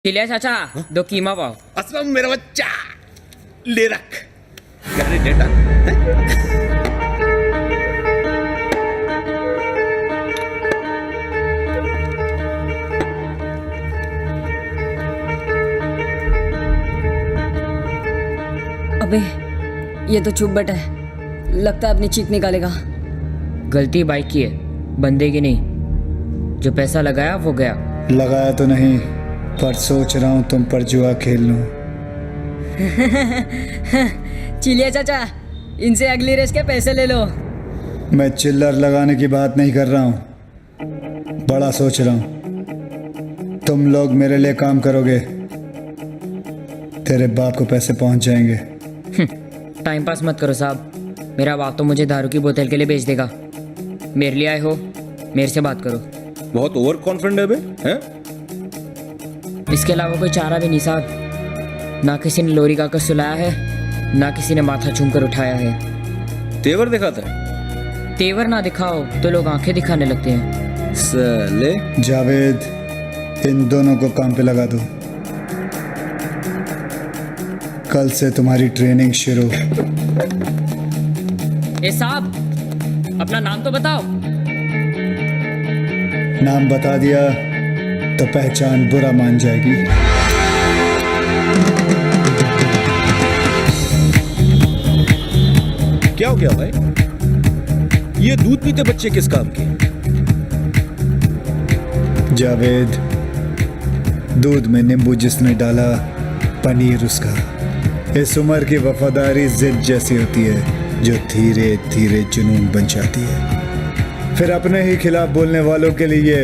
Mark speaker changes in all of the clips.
Speaker 1: चिलिया चाचा, 2 कीमा पाव।
Speaker 2: असलम मेरा बच्चा, ले रख। अरे डेटा
Speaker 3: अबे ये तो चुप बैठा है, लगता है अपनी चीख निकालेगा।
Speaker 1: गलती बाइक की है, बंदे की नहीं। जो पैसा लगाया वो गया।
Speaker 4: लगाया तो नहीं, पर सोच रहा हूँ तुम पर जुआ खेल लूं।
Speaker 3: चिलिया चाचा, इनसे अगली रेस के पैसे ले लो।
Speaker 4: मैं चिल्लर लगाने की बात नहीं कर रहा हूँ, बड़ा सोच रहा हूँ। तुम लोग मेरे लिए काम करोगे, तेरे बाप को पैसे पहुंच जाएंगे।
Speaker 1: टाइम पास मत करो साहब, मेरा बाप तो मुझे दारू की बोतल के लिए बेच देगा। मेरे लिए आए हो, मेरे से बात करो।
Speaker 2: बहुत ओवर कॉन्फिडेंट है बे, हैं?
Speaker 1: इसके अलावा कोई चारा भी नहीं साहब। ना किसी ने लोरी का सुलाया है, ना किसी ने माथा चूम कर उठाया है।
Speaker 2: तेवर दिखाता है।
Speaker 1: तेवर ना दिखाओ तो लोग आंखें दिखाने लगते हैं।
Speaker 2: साले
Speaker 4: जावेद, इन दोनों को काम पे लगा दो, कल से तुम्हारी ट्रेनिंग शुरू।
Speaker 1: ए साहब, अपना नाम तो बताओ।
Speaker 4: नाम बता दिया तो पहचान बुरा मान जाएगी।
Speaker 2: क्या हो गया भाई? ये दूध पीते बच्चे किस काम के?
Speaker 4: जावेद, दूध में नींबू जिसने डाला, पनीर उसका। इस उम्र की वफादारी जिद जैसी होती है जो धीरे धीरे जुनून बन जाती है, फिर अपने ही खिलाफ बोलने वालों के लिए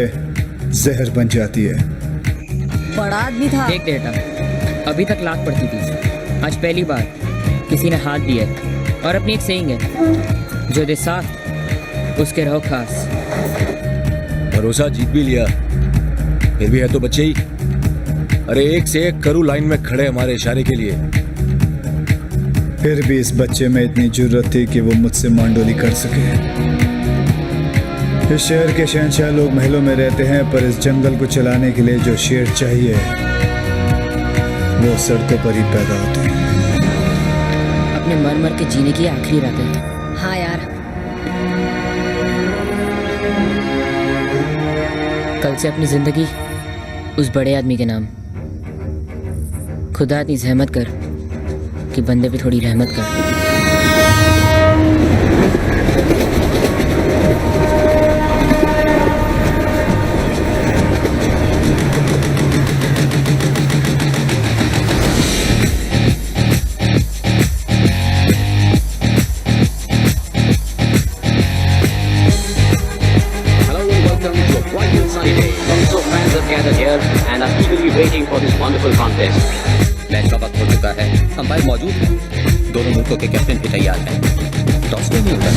Speaker 4: जहर बन जाती है।
Speaker 3: बड़ा आदमी था।
Speaker 1: देख बेटा, अभी तक लात पड़ती थी, आज पहली बार किसी ने हाथ दिया। और अपनी एक सेइंग है, जो दे साथ उसके रहो खास।
Speaker 2: भरोसा जीत भी लिया, फिर भी है तो बच्चे ही। अरे एक से एक करू लाइन में खड़े हमारे इशारे के लिए।
Speaker 4: फिर भी इस बच्चे में इतनी जरूरत थी कि वो मुझसे मांडोली कर सके। इस शहर के शहंशाह लोग महलों में रहते हैं, पर इस जंगल को चलाने के लिए जो शेर चाहिए वो सड़कों पर ही पैदा होते हैं।
Speaker 1: अपने मर मर के जीने की आखिरी रात है।
Speaker 3: हाँ यार,
Speaker 1: कल से अपनी जिंदगी उस बड़े आदमी के नाम। खुदा इतनी जहमत कर कि बंदे पे थोड़ी रहमत कर।
Speaker 5: waiting for this wonderful contest. Match का वक्त हो चुका है, अंपायर मौजूद है, दोनों मुल्कों के कैप्टन भी तैयार हैं। टॉस में नहीं होता।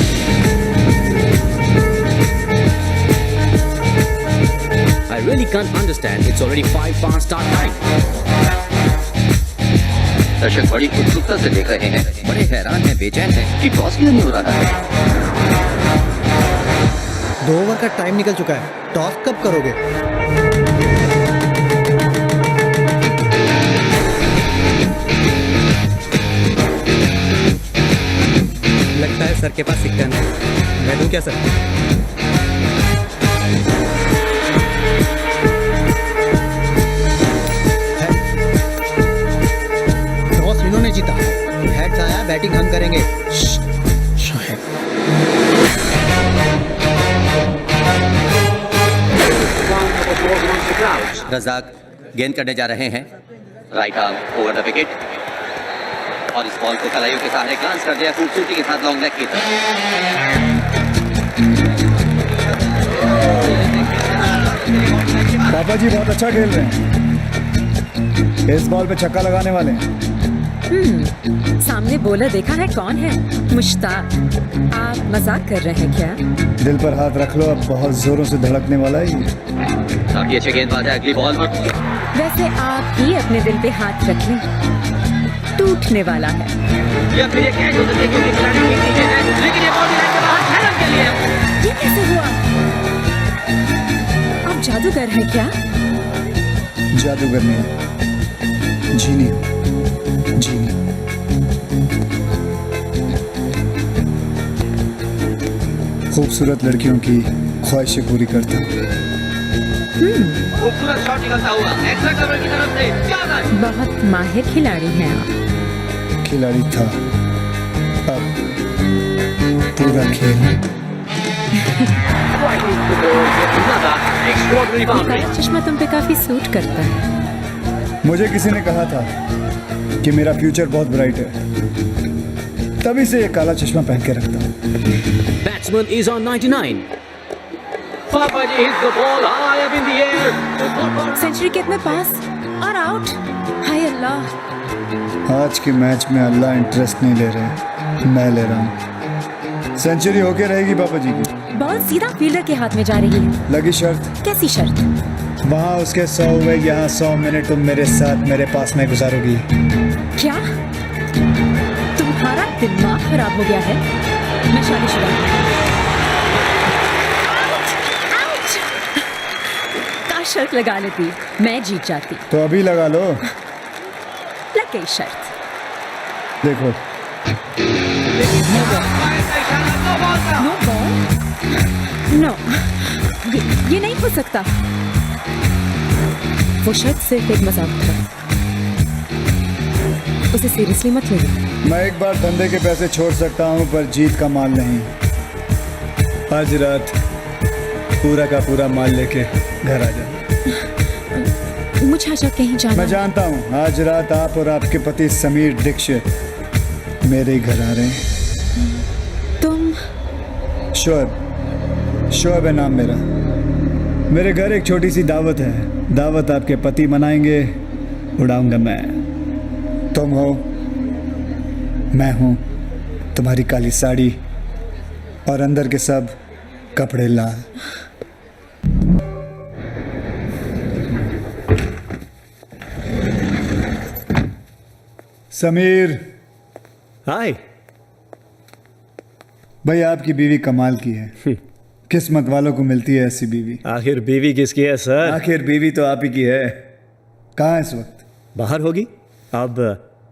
Speaker 5: I really can't understand. It's already 5 past start time. दर्शक बड़ी उत्सुकता से देख रहे हैं, बड़े हैरान हैं, बेचैन हैं कि टॉस क्यों नहीं हो रहा है।
Speaker 6: 2 ओवर का टाइम निकल चुका है, टॉस कब करोगे? लगता है सर के पास सिक्का नहीं। मैं दूं क्या सर? टॉस इन्होंने जीता, हेड्स आया, बैटिंग हम करेंगे। शायद
Speaker 5: रजाक गेंद करने जा रहे हैं, right arm over the wicket, और इस बॉल को कलाइयों के सहारे ग्लांस कर दिया खूबसूरती के साथ लॉन्ग लेग की तरफ।
Speaker 4: पापा जी बहुत अच्छा खेल रहे हैं, इस बॉल पे छक्का लगाने वाले हैं।
Speaker 7: सामने बॉलर देखा है कौन है? मुश्ताक। आप मजाक कर रहे हैं क्या?
Speaker 4: दिल पर हाथ रख लो, अब बहुत जोरों से धड़कने वाला है ये।
Speaker 5: काफी अच्छे गेंदबाज है, अगली बॉल में।
Speaker 7: वैसे आप ही अपने दिल पे हाथ रख लें, टूटने वाला है।
Speaker 5: या फिर ये कैच हो सकती है क्योंकि खिलाड़ी ठीक नीचे है, लेकिन ये बॉल लाइन के बाहर हेलन के लिए।
Speaker 7: ये कैसे हुआ? आप जादूगर हैं क्या?
Speaker 4: जादू करनी है, जीनी जीनी। खूबसूरत लड़कियों की ख्वाहिशें पूरी करता हूँ।
Speaker 5: खूबसूरत शॉट निकलता हुआ एक्स्ट्रा कवर की तरफ से 4 रन।
Speaker 7: बहुत माहिर खिलाड़ी हैं आप।
Speaker 4: खिलाड़ी था, अब पूरा खेल।
Speaker 7: काला चश्मा तुम पे काफी सूट करता है।
Speaker 4: मुझे किसी ने कहा था कि मेरा फ्यूचर बहुत ब्राइट है, तभी से ये काला चश्मा पहन के रखता हूँ।
Speaker 8: Batsman is on 99.
Speaker 5: Papaji hits the ball high up in the air.
Speaker 7: Century कितने पास और आउट। हाय अल्लाह।
Speaker 4: आज के मैच में अल्लाह इंटरेस्ट नहीं ले रहे, मैं ले रहा हूँ। सेंचुरी होके रहेगी पापा जी की।
Speaker 7: बॉल सीधा फील्डर के हाथ में जा रही है।
Speaker 4: लगी शर्त।
Speaker 7: कैसी शर्त?
Speaker 4: वहाँ उसके 100 हुए, यहाँ 100 मिनट तुम मेरे साथ मेरे पास में गुजारोगी।
Speaker 7: क्या तुम्हारा दिमाग खराब हो गया है? मैं शादीशुदा हूं। आउट! का शर्त लगा लेती, मैं जीत जाती।
Speaker 4: तो अभी लगा लो।
Speaker 7: लग गई शर्त।
Speaker 4: देखो
Speaker 7: नो बॉल। नो, ये नहीं हो सकता। वो शर्त सिर्फ एक मजाक था, उसे सीरियसली मत लेना।
Speaker 4: मैं एक बार धंधे के पैसे छोड़ सकता हूँ, पर जीत का माल नहीं। आज रात पूरा का पूरा माल लेके घर आ जाना।
Speaker 7: मुझे आशा कहीं जाना।
Speaker 4: मैं जानता हूँ आज रात आप और आपके पति समीर दीक्षित मेरे ही घर आ रहे हैं।
Speaker 7: तुम?
Speaker 4: शोएब है नाम मेरा। मेरे घर एक छोटी सी दावत है। दावत आपके पति मनाएंगे, उड़ाऊंगा मैं। तुम हो, मैं हूं, तुम्हारी काली साड़ी और अंदर के सब कपड़े लाल। समीर।
Speaker 8: हाय।
Speaker 4: भाई आपकी बीवी कमाल की है। किस्मत वालों को मिलती है ऐसी बीवी।
Speaker 8: आखिर बीवी किसकी है सर?
Speaker 4: आखिर बीवी तो आप ही की है। कहाँ है इस वक्त?
Speaker 8: बाहर होगी। अब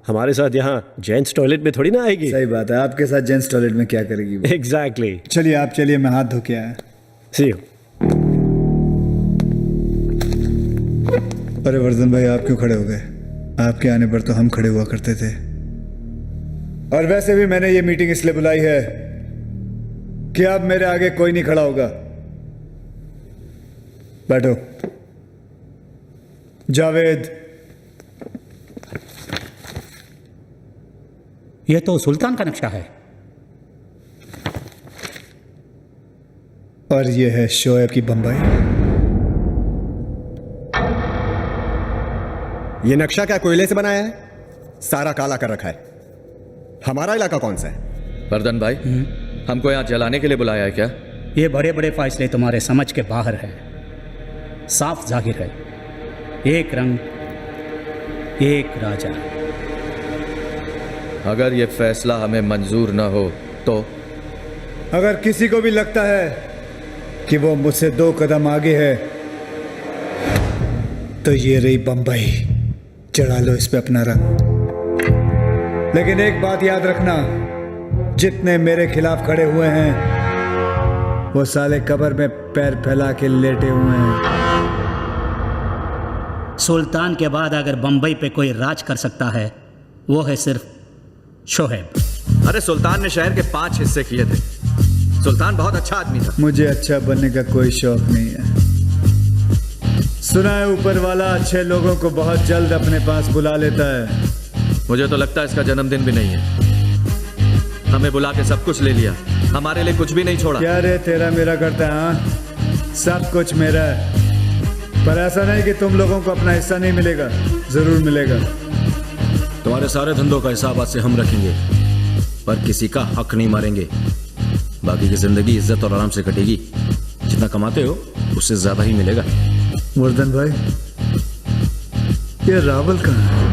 Speaker 8: हमारे साथ यहाँ जेंट्स टॉयलेट में थोड़ी ना आएगी।
Speaker 4: सही बात है, आपके साथ जेंट्स टॉयलेट में क्या करेगी वो?
Speaker 8: एग्जैक्टली।
Speaker 4: चलिए आप चलिए, मैं हाथ धो के आया।
Speaker 8: सी यू।
Speaker 4: अरे वर्धन भाई, आप क्यों खड़े हो गए? आपके आने पर तो हम खड़े हुआ करते थे। और वैसे भी मैंने ये मीटिंग इसलिए बुलाई है कि अब मेरे आगे कोई नहीं खड़ा होगा। बैठो। जावेद।
Speaker 9: यह तो सुल्तान का नक्शा है।
Speaker 4: और ये है शोएब की बम्बई।
Speaker 6: ये नक्शा क्या कोयले से बनाया है? सारा काला कर रखा है। हमारा इलाका कौन सा है?
Speaker 2: वर्धन भाई, हमको यहाँ जलाने के लिए बुलाया है क्या?
Speaker 9: ये बड़े बड़े फैसले तुम्हारे समझ के बाहर है। साफ जाहिर है, एक रंग एक राजा।
Speaker 2: अगर ये फैसला हमें मंजूर न हो तो?
Speaker 4: अगर किसी को भी लगता है कि वो मुझसे 2 कदम आगे है, तो ये रही बंबई। चढ़ा लो इस पे अपना रंग। लेकिन एक बात याद रखना, जितने मेरे खिलाफ खड़े हुए हैं वो साले कब्र में पैर फैला के लेटे हुए हैं।
Speaker 9: सुल्तान के बाद अगर बंबई पे कोई राज कर सकता है, वो है सिर्फ शोएब।
Speaker 2: अरे सुल्तान ने शहर के 5 हिस्से किए थे। सुल्तान बहुत अच्छा आदमी था।
Speaker 4: मुझे अच्छा बनने का कोई शौक नहीं है। सुना है ऊपर वाला अच्छे लोगों को बहुत जल्द अपने पास बुला लेता है।
Speaker 2: मुझे तो लगता है इसका जन्मदिन भी नहीं है। हमें बुला के सब कुछ ले लिया, हमारे लिए कुछ भी नहीं छोड़ा।
Speaker 4: क्या रे तेरा मेरा करता है? हाँ, सब कुछ मेरा है, पर ऐसा नहीं कि तुम लोगों को अपना हिस्सा नहीं मिलेगा। जरूर मिलेगा।
Speaker 2: तुम्हारे सारे धंधों का हिसाब आज से हम रखेंगे, पर किसी का हक नहीं मारेंगे। बाकी की जिंदगी इज्जत और आराम से कटेगी। जितना कमाते हो उससे ज्यादा ही मिलेगा।
Speaker 4: वर्धन भाई, ये रावल कहाँ है?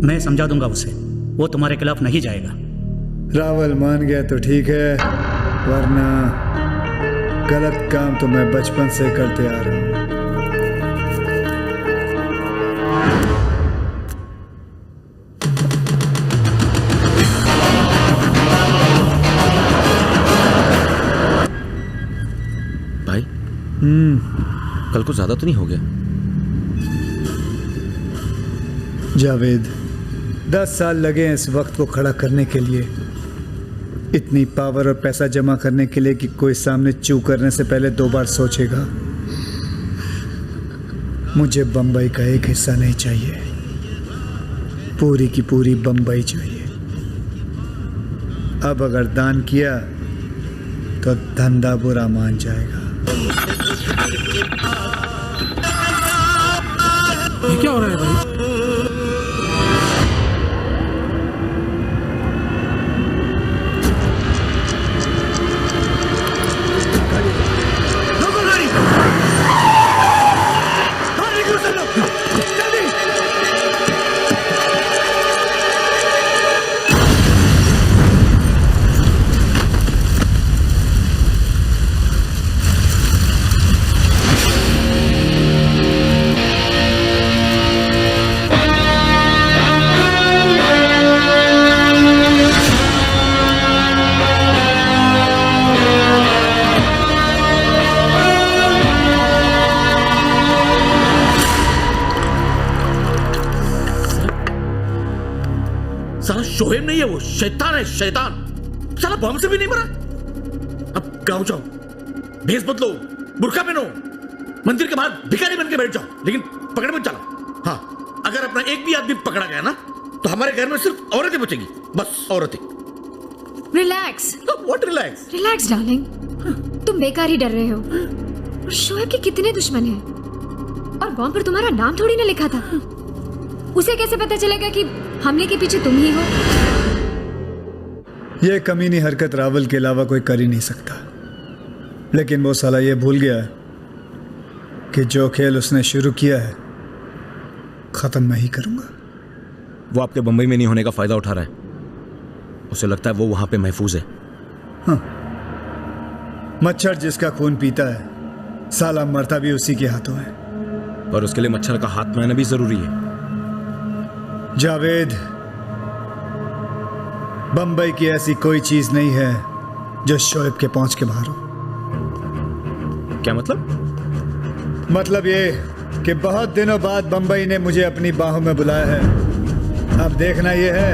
Speaker 9: मैं समझा दूंगा उसे, वो तुम्हारे खिलाफ नहीं जाएगा।
Speaker 4: रावल मान गया तो ठीक है, वरना गलत काम तो मैं बचपन से करते आ रहा हूँ।
Speaker 2: कल को ज्यादा तो नहीं हो गया?
Speaker 4: जावेद, 10 साल लगे हैं इस वक्त को खड़ा करने के लिए, इतनी पावर और पैसा जमा करने के लिए कि कोई सामने चू करने से पहले 2 बार सोचेगा। मुझे बंबई का एक हिस्सा नहीं चाहिए, पूरी की पूरी बंबई चाहिए। अब अगर दान किया तो धंधा बुरा मान जाएगा।
Speaker 10: ये क्या हो रहा है भाई?
Speaker 11: साला शोएब नहीं है, वो शैतान है, शैतान। साला बम से भी नहीं मरा। अब गाँव जाओ, भेष बदलो, बुर्का पहनो, मंदिर के बाहर भिखारी बन के बैठ जाओ, लेकिन पकड़ मत जाना। हाँ, अगर अपना एक भी आदमी पकड़ा गया ना तो हमारे घर में सिर्फ औरतें बचेंगी, बस औरतें।
Speaker 7: Relax.
Speaker 11: What relax?
Speaker 7: Relax darling, तुम बेकार ही डर रहे हो। शोएब के कितने दुश्मन हैं, और बॉम्ब पर तुम्हारा नाम थोड़ी ना लिखा था। उसे कैसे पता चलेगा कि हमले के पीछे तुम ही हो?
Speaker 4: यह कमीनी हरकत रावल के अलावा कोई कर ही नहीं सकता, लेकिन वो साला ये भूल गया कि जो खेल उसने शुरू किया है खत्म मैं ही करूंगा।
Speaker 2: वो आपके बंबई में नहीं होने का फायदा उठा रहा है। उसे लगता है वो वहां पे महफूज है।
Speaker 4: हाँ। मच्छर जिसका खून पीता है साला मरता भी उसी के हाथों है।
Speaker 2: और उसके लिए मच्छर का हाथ में आना भी जरूरी है।
Speaker 4: जावेद, बंबई की ऐसी कोई चीज नहीं है जो शोएब के पहुंच के बाहर हो।
Speaker 2: क्या मतलब?
Speaker 4: मतलब ये कि बहुत दिनों बाद बंबई ने मुझे अपनी बाहों में बुलाया है। अब देखना यह है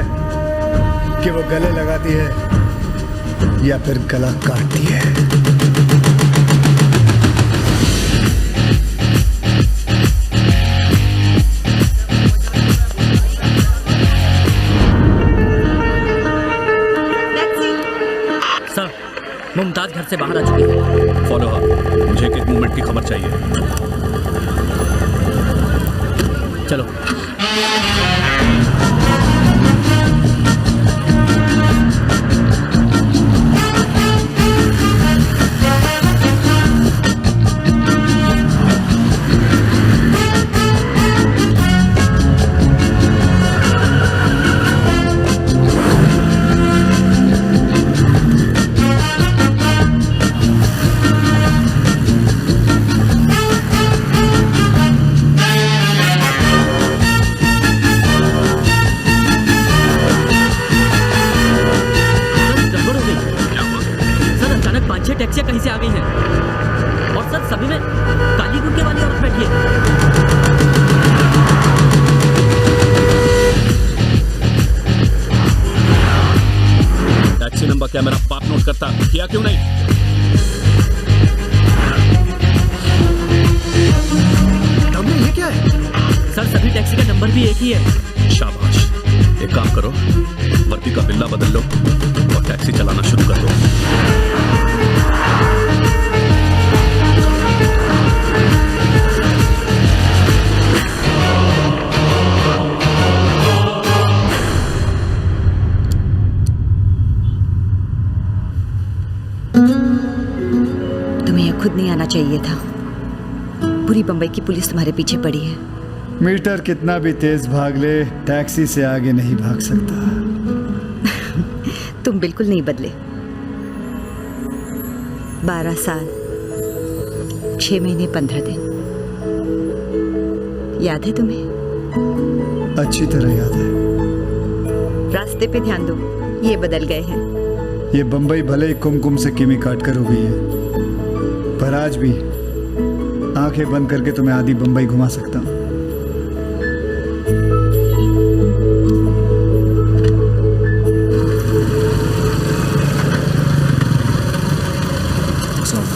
Speaker 4: कि वो गले लगाती है या फिर गला काटती है।
Speaker 1: मुमताज घर से बाहर आ चुकी है।
Speaker 11: फॉलो हर, मुझे एक मूवमेंट की खबर चाहिए।
Speaker 1: चलो। टैक्सियां कहीं से आ गई हैं और सर सभी में काली गुर्के वाली औरत बैठी है।
Speaker 11: टैक्सी नंबर क्या मेरा बाप नोट करता, किया क्यों नहीं?
Speaker 6: ये क्या है?
Speaker 1: सर सभी टैक्सी का नंबर भी एक ही है।
Speaker 11: शाबाश, एक काम करो, वर्दी का बिल्ला बदल लो और टैक्सी चलाना शुरू कर दो।
Speaker 12: तुम्हें खुद नहीं आना चाहिए था। पूरी बंबई की पुलिस तुम्हारे पीछे पड़ी है।
Speaker 4: मीटर कितना भी तेज भाग ले, टैक्सी से आगे नहीं भाग सकता।
Speaker 12: तुम बिल्कुल नहीं बदले। 12 साल 6 महीने 15 दिन, याद है तुम्हें?
Speaker 4: अच्छी तरह याद है।
Speaker 12: रास्ते पे ध्यान दो, ये बदल गए हैं।
Speaker 4: ये बंबई भले ही कुमकुम से किमी काट कर हो गई है, पर आज भी आंखें बंद करके तुम्हें आधी बंबई घुमा सकता हूँ।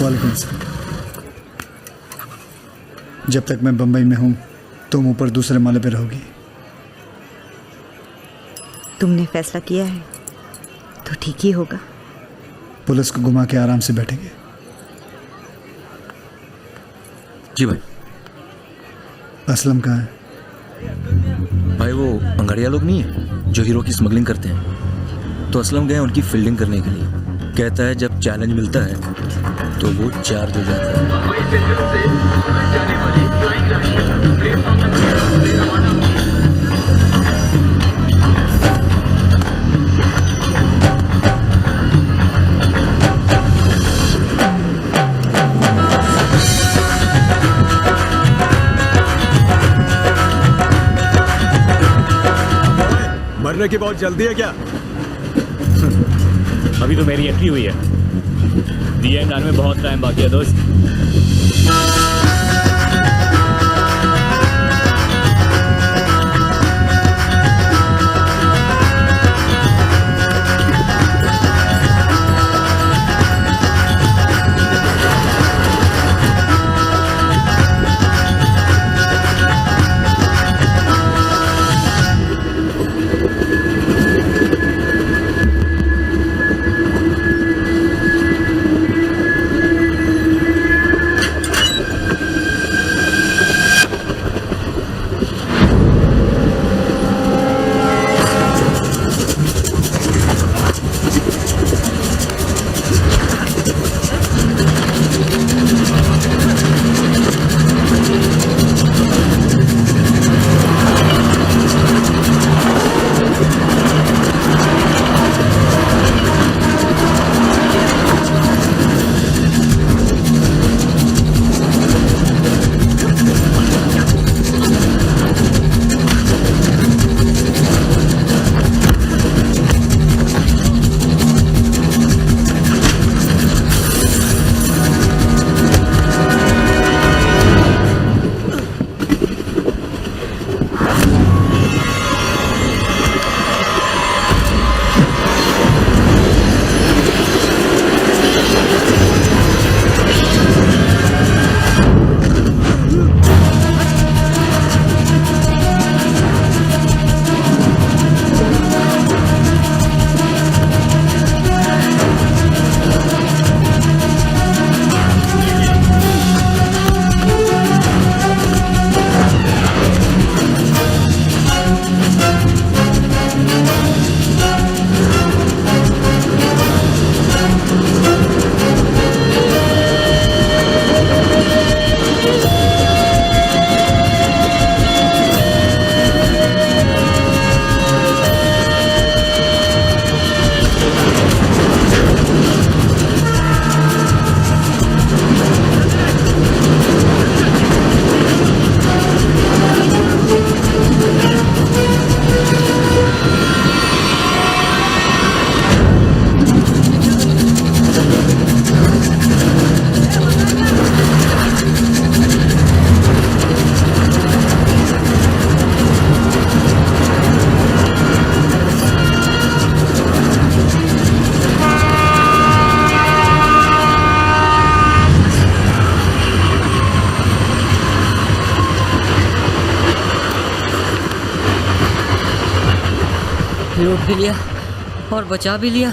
Speaker 4: वालेकुम सलाम। जब तक मैं बंबई में हूँ तुम ऊपर दूसरे माले पे रहोगी।
Speaker 12: तुमने फैसला किया है तो ठीक ही होगा।
Speaker 4: पुलिस को घुमा के आराम से बैठेंगे।
Speaker 2: जी भाई।
Speaker 4: असलम कहाँ है?
Speaker 2: भाई वो अंगाड़िया लोग नहीं है जो हीरो की स्मगलिंग करते हैं, तो असलम गए उनकी फील्डिंग करने के लिए। कहता है जब चैलेंज मिलता है तो वो चार्ज हो जाता है।
Speaker 8: मरने की बहुत जल्दी है क्या?
Speaker 10: अभी तो मेरी एंट्री हुई है। दी एंड आने में बहुत टाइम बाकी है दोस्त।
Speaker 1: लूट भी लिया और बचा भी लिया।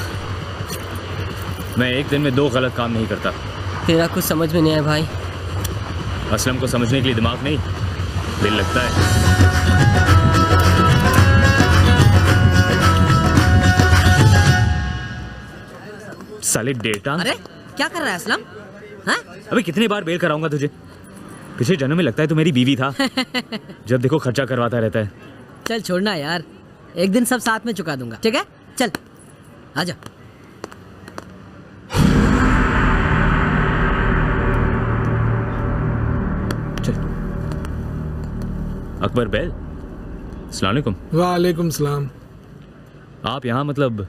Speaker 10: मैं एक दिन में 2 गलत काम नहीं करता।
Speaker 1: तेरा कुछ समझ में नहीं आया भाई।
Speaker 10: असलम को समझने के लिए दिमाग नहीं, दिल लगता है। साले डेटा।
Speaker 13: अरे क्या कर रहा है असलम? हाँ?
Speaker 10: अबे कितनी बार बेल कराऊंगा तुझे? पिछले जन्म में लगता है तू मेरी बीवी था। जब देखो खर्चा करवाता रहता है।
Speaker 13: चल छोड़ना यार, एक दिन सब साथ में चुका दूंगा, ठीक है? चल आजा।
Speaker 10: अकबर बैल, अस्सलाम वालेकुम।
Speaker 14: वालेकुम सलाम।
Speaker 10: आप यहाँ मतलब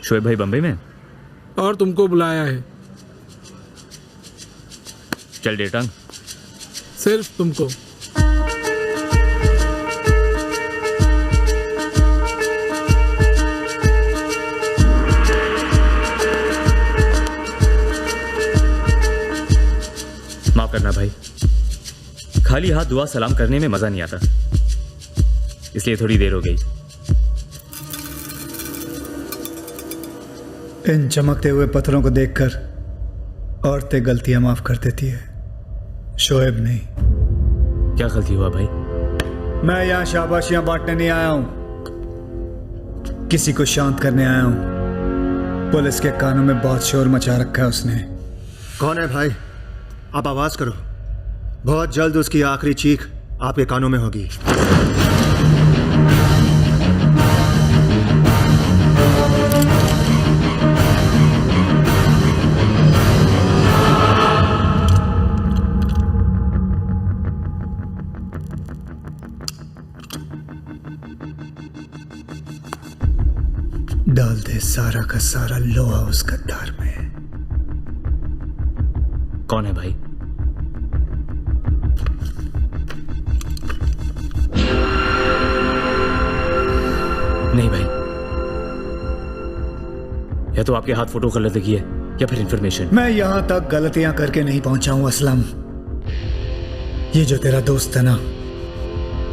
Speaker 10: शोएब भाई बम्बई में?
Speaker 14: और तुमको बुलाया है।
Speaker 10: चल डेटांग,
Speaker 14: सिर्फ तुमको।
Speaker 10: माफ करना भाई, खाली हाथ दुआ सलाम करने में मजा नहीं आता, इसलिए थोड़ी देर हो गई।
Speaker 4: इन चमकते हुए पत्थरों को देखकर औरतें गलतियां माफ कर देती है, शोएब नहीं।
Speaker 10: क्या गलती हुआ भाई?
Speaker 4: मैं यहाँ शाबाशियां बांटने नहीं आया हूं, किसी को शांत करने आया हूं। पुलिस के कानों में बहुत शोर मचा रखा है उसने।
Speaker 6: कौन है भाई? आप आवाज करो, बहुत जल्द उसकी आखिरी चीख आपके कानों में होगी।
Speaker 4: डाल दे सारा का सारा लोहा उस गद्दार में।
Speaker 10: कौन है भाई? नहीं भाई, या तो आपके हाथ फोटो गलत लगी है या फिर इंफॉर्मेशन।
Speaker 4: मैं यहां तक गलतियां करके नहीं पहुंचा हूं असलम। ये जो तेरा दोस्त है ना,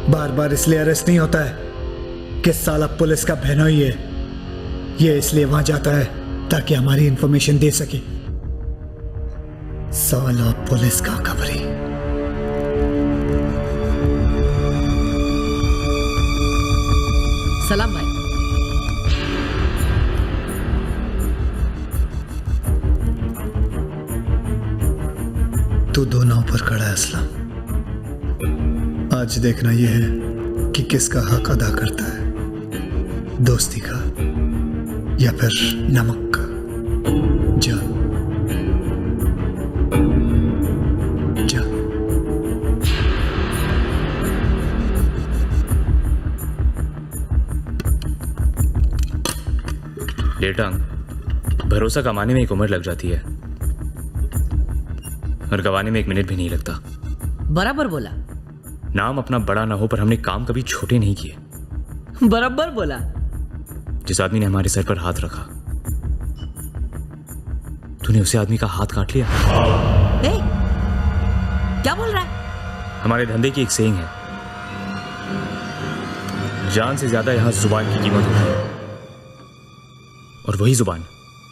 Speaker 4: बार बार इसलिए अरेस्ट नहीं होता है कि साला पुलिस का बहनोई है। ये इसलिए वहां जाता है ताकि हमारी इंफॉर्मेशन दे सके। साला पुलिस का खबरी।
Speaker 13: सलाम भाई।
Speaker 4: तू दो नाव पर खड़ा है असलम। आज देखना यह है कि किसका हक अदा करता है, दोस्ती का या फिर नमक का। जा जा।
Speaker 10: लेटांग, भरोसा कमाने में एक उम्र लग जाती है और गवाने में 1 मिनट भी नहीं लगता।
Speaker 13: बराबर बोला।
Speaker 10: नाम अपना बड़ा ना हो पर हमने काम कभी छोटे नहीं किए।
Speaker 13: बराबर बोला।
Speaker 10: जिस आदमी ने हमारे सर पर हाथ रखा, तूने उसे आदमी का हाथ काट लिया।
Speaker 13: ए, क्या बोल रहा है?
Speaker 10: हमारे धंधे की एक सेइंग है, जान से ज्यादा यहां जुबान की कीमत होती है, और वही जुबान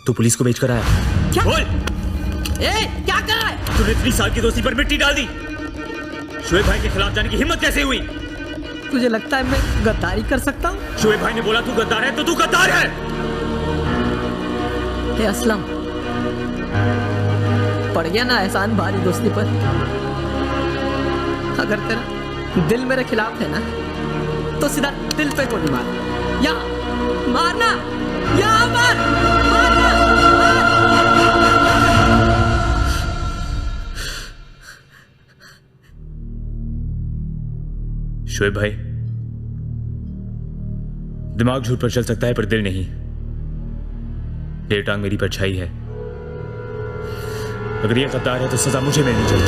Speaker 10: तू पुलिस को बेचकर आया।
Speaker 13: क्या?
Speaker 10: बोल।
Speaker 13: ए, क्या कर रहा है?
Speaker 10: तूने 3 साल की दोस्ती पर मिट्टी डाल दी। शोएब भाई के खिलाफ जाने की हिम्मत कैसे हुई?
Speaker 13: तुझे लगता है मैं गद्दारी कर सकता हूँ?
Speaker 10: शोएब भाई ने बोला तू गद्दार है तो तू गद्दार है।
Speaker 13: ए असलम, पड़ गया ना एहसान भारी दोस्ती पर। अगर तेरा दिल मेरे खिलाफ है ना, तो सीधा दिल पे गोली मार। या मारना, या मारना।
Speaker 10: शोएब भाई, दिमाग झूठ पर चल सकता है पर दिल नहीं। लेटांग मेरी परछाई है, अगर ये गद्दार है तो सजा मुझे मिलनी चाहिए।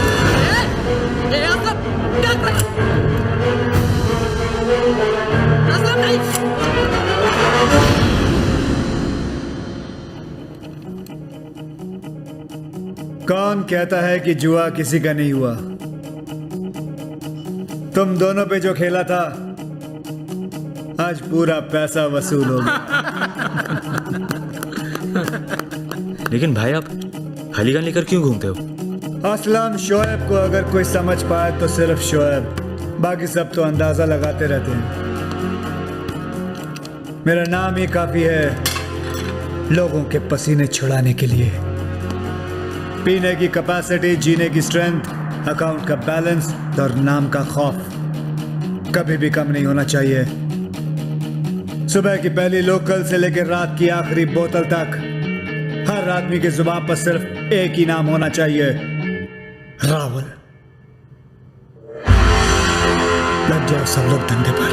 Speaker 4: कौन कहता है कि जुआ किसी का नहीं हुआ? तुम दोनों पे जो खेला था, आज पूरा पैसा वसूल होगा।
Speaker 10: लेकिन भाई, आप हलीगन लेकर क्यों घूमते हो?
Speaker 4: असलम, शोएब को अगर कोई समझ पाए तो सिर्फ शोएब, बाकी सब तो अंदाजा लगाते रहते हैं। मेरा नाम ही काफी है लोगों के पसीने छुड़ाने के लिए। पीने की कैपेसिटी, जीने की स्ट्रेंथ, अकाउंट का बैलेंस और नाम का खौफ कभी भी कम नहीं होना चाहिए। सुबह की पहली लोकल से लेकर रात की आखिरी बोतल तक हर आदमी की जुबान पर सिर्फ एक ही नाम होना चाहिए, रावल। लग जाओ सब लोग धंधे पर।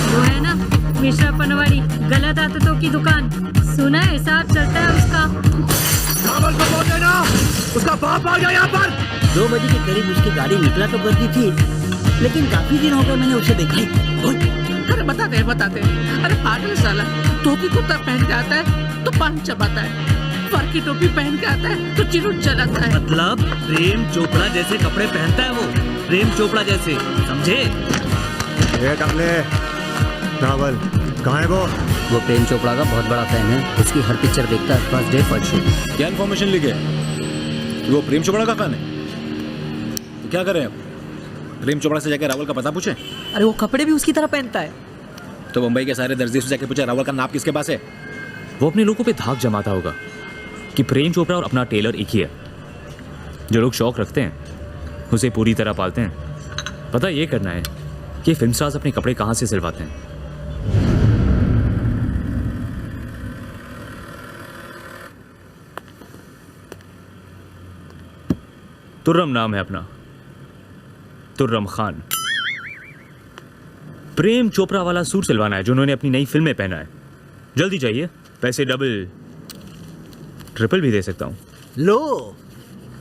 Speaker 7: वो है ना
Speaker 14: मिश्रा पनवाड़ी, गलत आदतों की दुकान। सुना है हिसाब चलता है उसका।
Speaker 6: रावल को बोल देना, उसका बाप आ गया यहाँ पर।
Speaker 13: 2 बजे के करीब उसकी गाड़ी निकला तो करती थी, लेकिन काफी दिन हो गए मैंने उसे देखा ही।
Speaker 15: अरे बताते हैं। अरे पागल साला, टोपी कुर्ता पहन के आता है तो पान चबाता है, फर की टोपी पहन के आता है तो चिरुट चलाता है।
Speaker 16: मतलब प्रेम चोपड़ा जैसे कपड़े पहनता है वो, प्रेम चोपड़ा जैसे, समझे?
Speaker 6: ये कमले, रावल कहाँ है वो
Speaker 13: प्रेम चोपड़ा का बहुत बड़ा फैन है, उसकी हर पिक्चर देखता है, फर्स्ट डे फर्स्ट शो।
Speaker 2: क्या इन्फॉर्मेशन लिखे कि वो प्रेम चोपड़ा का फैन है? तो क्या करें अब? प्रेम चोपड़ा से जाकर रावल का पता पूछे?
Speaker 13: अरे वो कपड़े भी उसकी तरह पहनता है।
Speaker 2: तो मुंबई के सारे दर्जी से जाके पूछे रावल का नाप किसके पास है?
Speaker 10: वो अपने लोगों पे धाक जमाता होगा कि प्रेम चोपड़ा और अपना टेलर एक ही है। जो लोग शौक रखते हैं उसे पूरी तरह पालते हैं। पता ये करना है कि फिल्म स्टार्स अपने कपड़े कहाँ से सिलवाते हैं। तुर्रम नाम है अपना, तुर्रम खान। प्रेम चोपड़ा वाला सूट सिलवाना है जो उन्होंने अपनी नई फिल्म में पहना है। जल्दी चाहिए, पैसे डबल ट्रिपल भी दे सकता हूं।
Speaker 13: लो,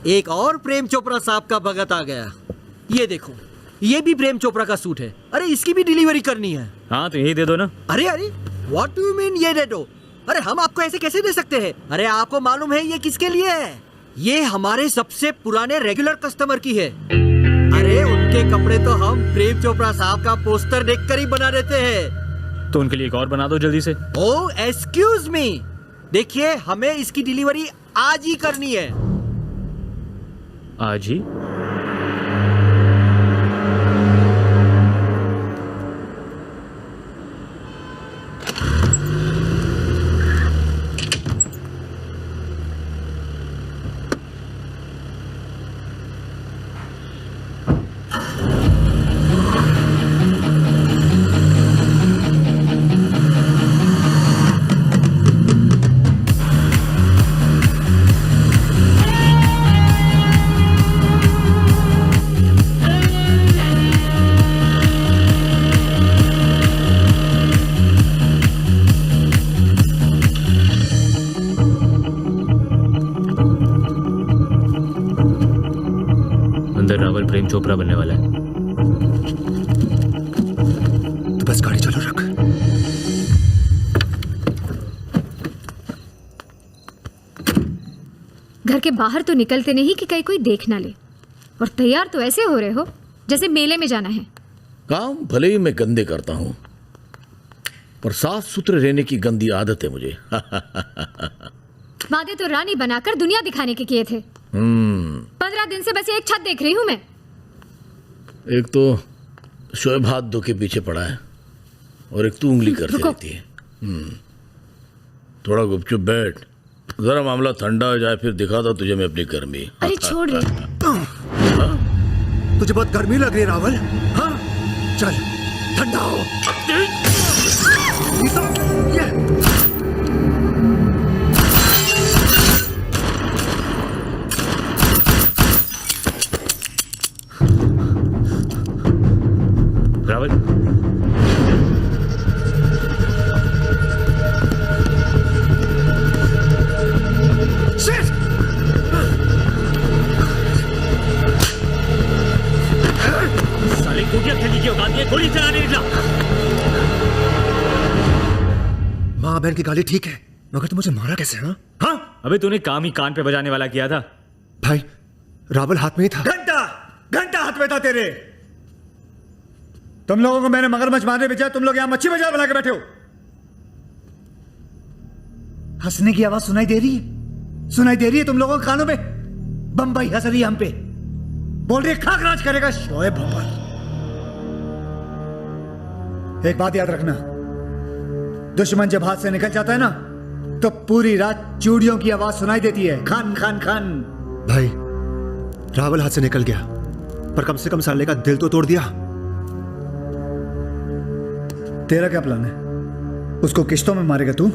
Speaker 13: एक और प्रेम चोपड़ा साहब का भगत आ गया। ये देखो, ये भी प्रेम चोपड़ा का सूट है। अरे इसकी भी डिलीवरी करनी है।
Speaker 10: हाँ तो यही दे दो ना।
Speaker 13: अरे व्हाट डू यू मीन ये दे दो? अरे हम आपको ऐसे कैसे दे सकते हैं? अरे आपको मालूम है ये किसके लिए है? ये हमारे सबसे पुराने रेगुलर कस्टमर की है। अरे उनके कपड़े तो हम प्रेम चोपड़ा साहब का पोस्टर देखकर ही बना देते हैं।
Speaker 10: तो उनके लिए एक और बना दो जल्दी से।
Speaker 13: ओह एक्सक्यूज मी, देखिए हमें इसकी डिलीवरी आज ही करनी है।
Speaker 10: आज ही? प्रेम चोपड़ा बनने वाला है।
Speaker 6: तो बस गाड़ी चालू रख।
Speaker 7: घर के बाहर तो निकलते नहीं कि कहीं कोई देख ना ले, और तैयार तो ऐसे हो रहे हो जैसे मेले में जाना है।
Speaker 11: काम भले ही मैं गंदे करता हूं, पर साफ सुथरे रहने की गंदी आदत है मुझे।
Speaker 7: वादे तो रानी बनाकर दुनिया दिखाने के किए थे। 15 दिन से बस एक छत देख रही हूं मैं।
Speaker 11: एक तो शोएब हाथ धो के पीछे पड़ा है और एक तू उंगली करती रहती है। थोड़ा गुपचुप बैठ, जरा मामला ठंडा हो जाए फिर दिखाता तुझे मैं अपनी गर्मी।
Speaker 7: अरे छोड़ रे।
Speaker 6: तुझे बहुत गर्मी लग रही है रावल? हाँ चल ठंडा हो।
Speaker 10: रावल, साले गोटियां खेलने की औकात है, गोली चलाने निकला।
Speaker 6: माँ बहन की गाली ठीक है, मगर तू मुझे मारा कैसे? हाँ
Speaker 10: अबे तूने काम ही कान पे बजाने वाला किया था।
Speaker 6: भाई रावल हाथ में ही था। घंटा हाथ में था तेरे। तुम लोगों को मैंने मगरमच्छ मारने भेजा, तुम लोग यहां मच्छी बाजार बना के बैठे हो। हंसने की आवाज सुनाई दे रही है? सुनाई दे रही है तुम लोगों के कानों में? बंबई हंस रही है हम पे, बोल रही है खाक राज करेगा शोएब भोपाल। एक बात याद रखना, दुश्मन जब हाथ से निकल जाता है ना तो पूरी रात चूड़ियों की आवाज सुनाई देती है, खान खान खान। भाई रावल हाथ से निकल गया, पर कम से कम साले का दिल तो तोड़ दिया। तेरा क्या प्लान है? उसको किश्तों में मारेगा तू?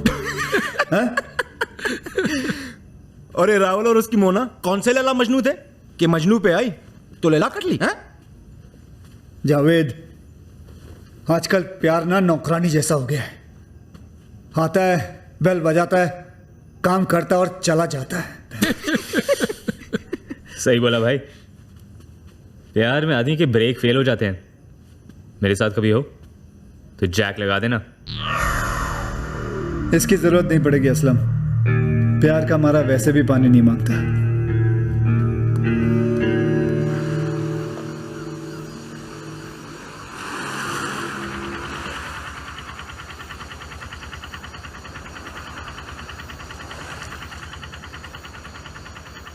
Speaker 2: अरे रावल और उसकी मोना कौन से लैला मजनू थे कि मजनू पे आई तो लैला कर ली?
Speaker 4: जावेद,
Speaker 6: आजकल प्यार ना नौकरानी जैसा हो गया है। आता है, बेल बजाता है, काम करता है और चला जाता है।
Speaker 10: सही बोला भाई। प्यार में आदमी के ब्रेक फेल हो जाते हैं। मेरे साथ कभी हो तो जैक लगा देना।
Speaker 4: इसकी जरूरत नहीं पड़ेगी असलम। प्यार का मारा वैसे भी पानी नहीं मांगता।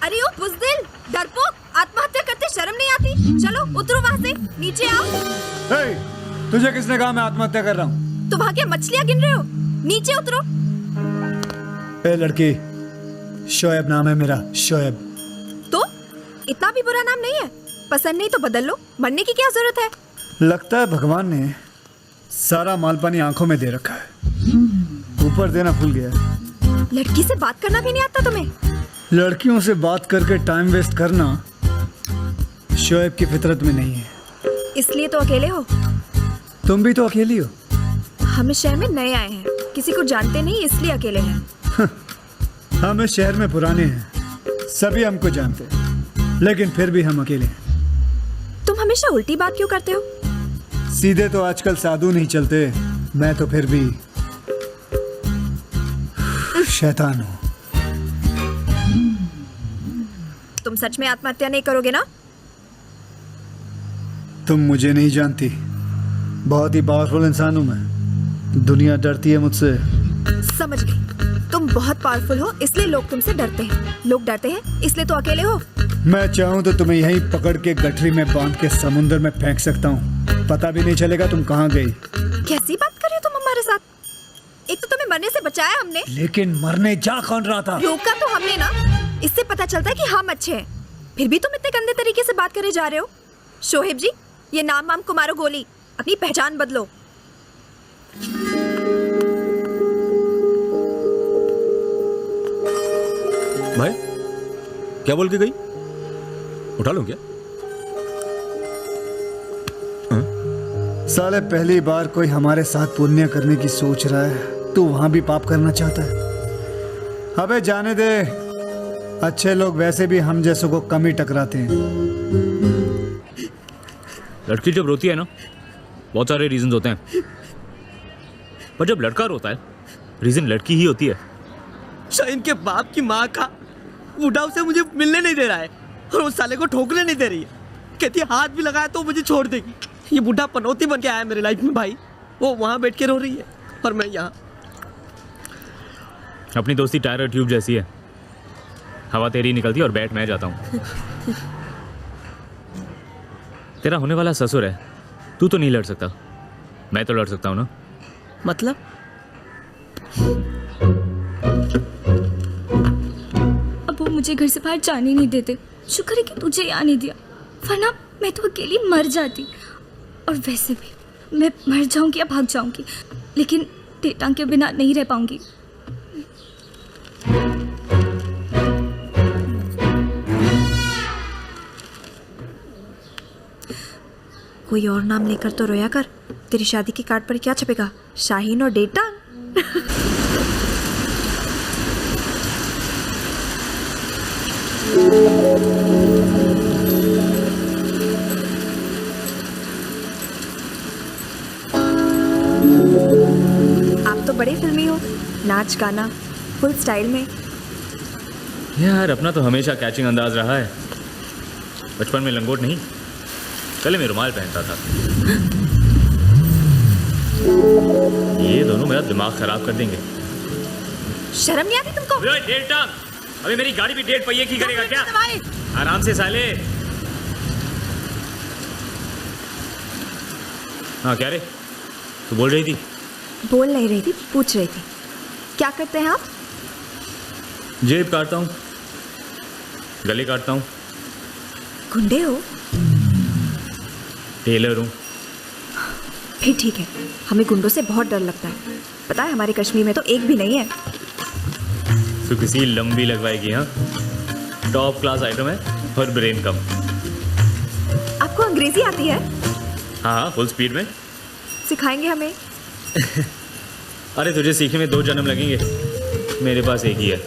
Speaker 17: अरे ओ बुज़दिल, डरपोक, आत्महत्या करते शर्म नहीं आती? चलो उतरो वहाँ से, नीचे आओ।
Speaker 4: hey, तुझे किसने कहा मैं आत्महत्या कर रहा हूँ?
Speaker 17: तो वहाँ क्या मछलियाँ गिन रहे हो? नीचे उतरो।
Speaker 4: ए लड़की, शोएब नाम है मेरा, शोएब।
Speaker 17: तो इतना भी बुरा नाम नहीं है। पसंद नहीं तो बदल लो, मरने की क्या जरूरत है?
Speaker 4: लगता है भगवान ने सारा माल पानी आंखों में दे रखा है, ऊपर देना भूल गया।
Speaker 17: लड़की से बात करना भी नहीं आता तुम्हें?
Speaker 4: लड़कियों से बात करके टाइम वेस्ट करना शोएब की फितरत में नहीं है।
Speaker 17: इसलिए तो अकेले हो?
Speaker 4: तुम भी तो अकेली हो।
Speaker 17: हम इस शहर में नए आए हैं, किसी को जानते नहीं, इसलिए अकेले हैं।
Speaker 4: हम इस शहर में पुराने हैं, सभी हमको जानते हैं, लेकिन फिर भी हम अकेले हैं।
Speaker 17: तुम हमेशा उल्टी बात क्यों करते हो?
Speaker 4: सीधे तो आजकल साधु नहीं चलते, मैं तो फिर भी शैतान हूँ।
Speaker 17: तुम सच में आत्महत्या नहीं करोगे ना?
Speaker 4: तुम मुझे नहीं जानती, बहुत ही पावरफुल इंसान हूँ मैं। दुनिया डरती है मुझसे।
Speaker 17: समझ गई, तुम बहुत पावरफुल हो इसलिए लोग तुमसे डरते हैं। लोग डरते हैं इसलिए तो अकेले हो।
Speaker 4: मैं चाहूँ तो तुम्हें यहीं पकड़ के गठरी में बांध के समुद्र में फेंक सकता हूँ, पता भी नहीं चलेगा तुम कहाँ गई।
Speaker 17: कैसी बात कर रहे हो तुम हमारे साथ? एक तो तुम्हें मरने से बचाया हमने,
Speaker 4: लेकिन मरने जा कौन रहा था?
Speaker 17: रोका तो हमने ना। इससे पता चलता है कि हम अच्छे हैं, फिर भी तुम इतने गंदे तरीके से बात करे जा रहे हो। शोहेब जी, ये नाम वाम को मारो गोली, अपनी पहचान बदलो।
Speaker 2: भाई क्या बोल के गई? उठा लूं क्या?
Speaker 4: साले पहली बार कोई हमारे साथ पुण्य करने की सोच रहा है, तू वहां भी पाप करना चाहता है? अबे जाने दे, अच्छे लोग वैसे भी हम जैसों को कम ही टकराते हैं।
Speaker 10: लड़की जब रोती है ना, बहुत सारे रीजन होते हैं, पर जब लड़का रोता है रीजन लड़की ही होती है।
Speaker 13: शाहीन के बाप की माँ का बूढ़ा उसे मुझे मिलने नहीं दे रहा है और उस साले को ठोकने नहीं दे रही है। कहती है हाथ भी लगाया तो मुझे छोड़ देगी। ये बूढ़ा पनौती बन के आया मेरे लाइफ में भाई। वो वहाँ बैठ के रो रही है और मैं यहाँ।
Speaker 10: अपनी दोस्ती टायर और ट्यूब जैसी है, हवा तेरी निकलती है और बैठ मैं जाता हूँ। तेरा होने वाला ससुर है, तू तो नहीं लड़ सकता, मैं तो लड़ सकता हूँ ना।
Speaker 13: मतलब?
Speaker 7: अब वो मुझे घर से बाहर जाने नहीं देते। शुक्र है कि तुझे यहाँ नहीं दिया, वरना मैं तो अकेली मर जाती। और वैसे भी मैं मर जाऊंगी या भाग जाऊंगी, लेकिन टेटांग के बिना नहीं रह पाऊंगी।
Speaker 17: कोई और नाम लेकर तो रोया कर। तेरी शादी की कार्ड पर क्या छपेगा? शाहीन और डेटांग। आप तो बड़े फिल्मी हो, नाच गाना फुल स्टाइल में।
Speaker 10: यार अपना तो हमेशा कैचिंग अंदाज रहा है। बचपन में लंगोट नहीं, गले में रुमाल पहनता था। ये दोनों मेरा दिमाग खराब कर देंगे।
Speaker 17: शर्म नहीं आती तुमको?
Speaker 10: डेटा, अबे मेरी गाड़ी भी डेढ़ पहिए की करेगा क्या? आराम से साले। हाँ क्या रे, तू बोल रही थी?
Speaker 17: बोल नहीं रही थी, पूछ रही थी। क्या करते हैं आप?
Speaker 10: जेब काटता हूँ, गले काटता हूँ।
Speaker 17: गुंडे हो?
Speaker 10: टेलर हूँ।
Speaker 17: फिर ठीक है, हमें गुंडों से बहुत डर लगता है। पता है हमारे कश्मीर में तो एक भी नहीं है।
Speaker 10: तो किसी लंबी लगवाएगी? हाँ, टॉप क्लास आइटम है और ब्रेन कम।
Speaker 17: आपको अंग्रेजी आती है?
Speaker 10: हाँ फुल स्पीड में।
Speaker 17: सिखाएंगे हमें?
Speaker 10: अरे तुझे सीखने में 2 जन्म लगेंगे, मेरे पास एक ही है।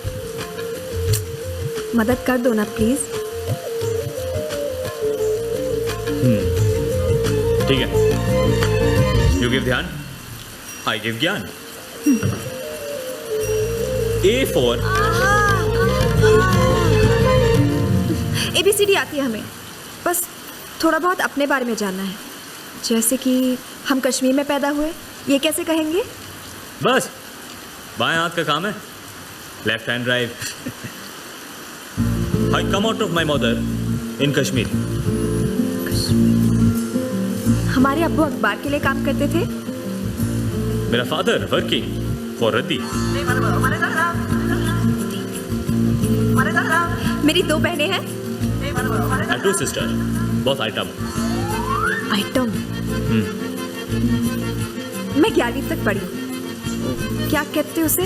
Speaker 17: मदद कर दो ना प्लीज।
Speaker 10: ठीक है, यू गिव ध्यान, आई गिव ज्ञान। A for
Speaker 17: ABCD आती है हमें, बस थोड़ा बहुत अपने बारे में जानना है। जैसे कि हम कश्मीर में पैदा हुए, ये कैसे कहेंगे?
Speaker 10: बस बाएं हाथ का काम है, left hand drive. I come out of my mother in Kashmir.
Speaker 17: हमारे अब्बू अखबार के लिए काम करते थे।
Speaker 10: मेरा फादर वर्किंग फॉर रद्दी।
Speaker 17: मेरी 2 बहनें हैं।
Speaker 10: And 2 sisters, both item।
Speaker 17: Item. मैं 11वीं तक पढ़ी हूँ। क्या कहते हैं उसे?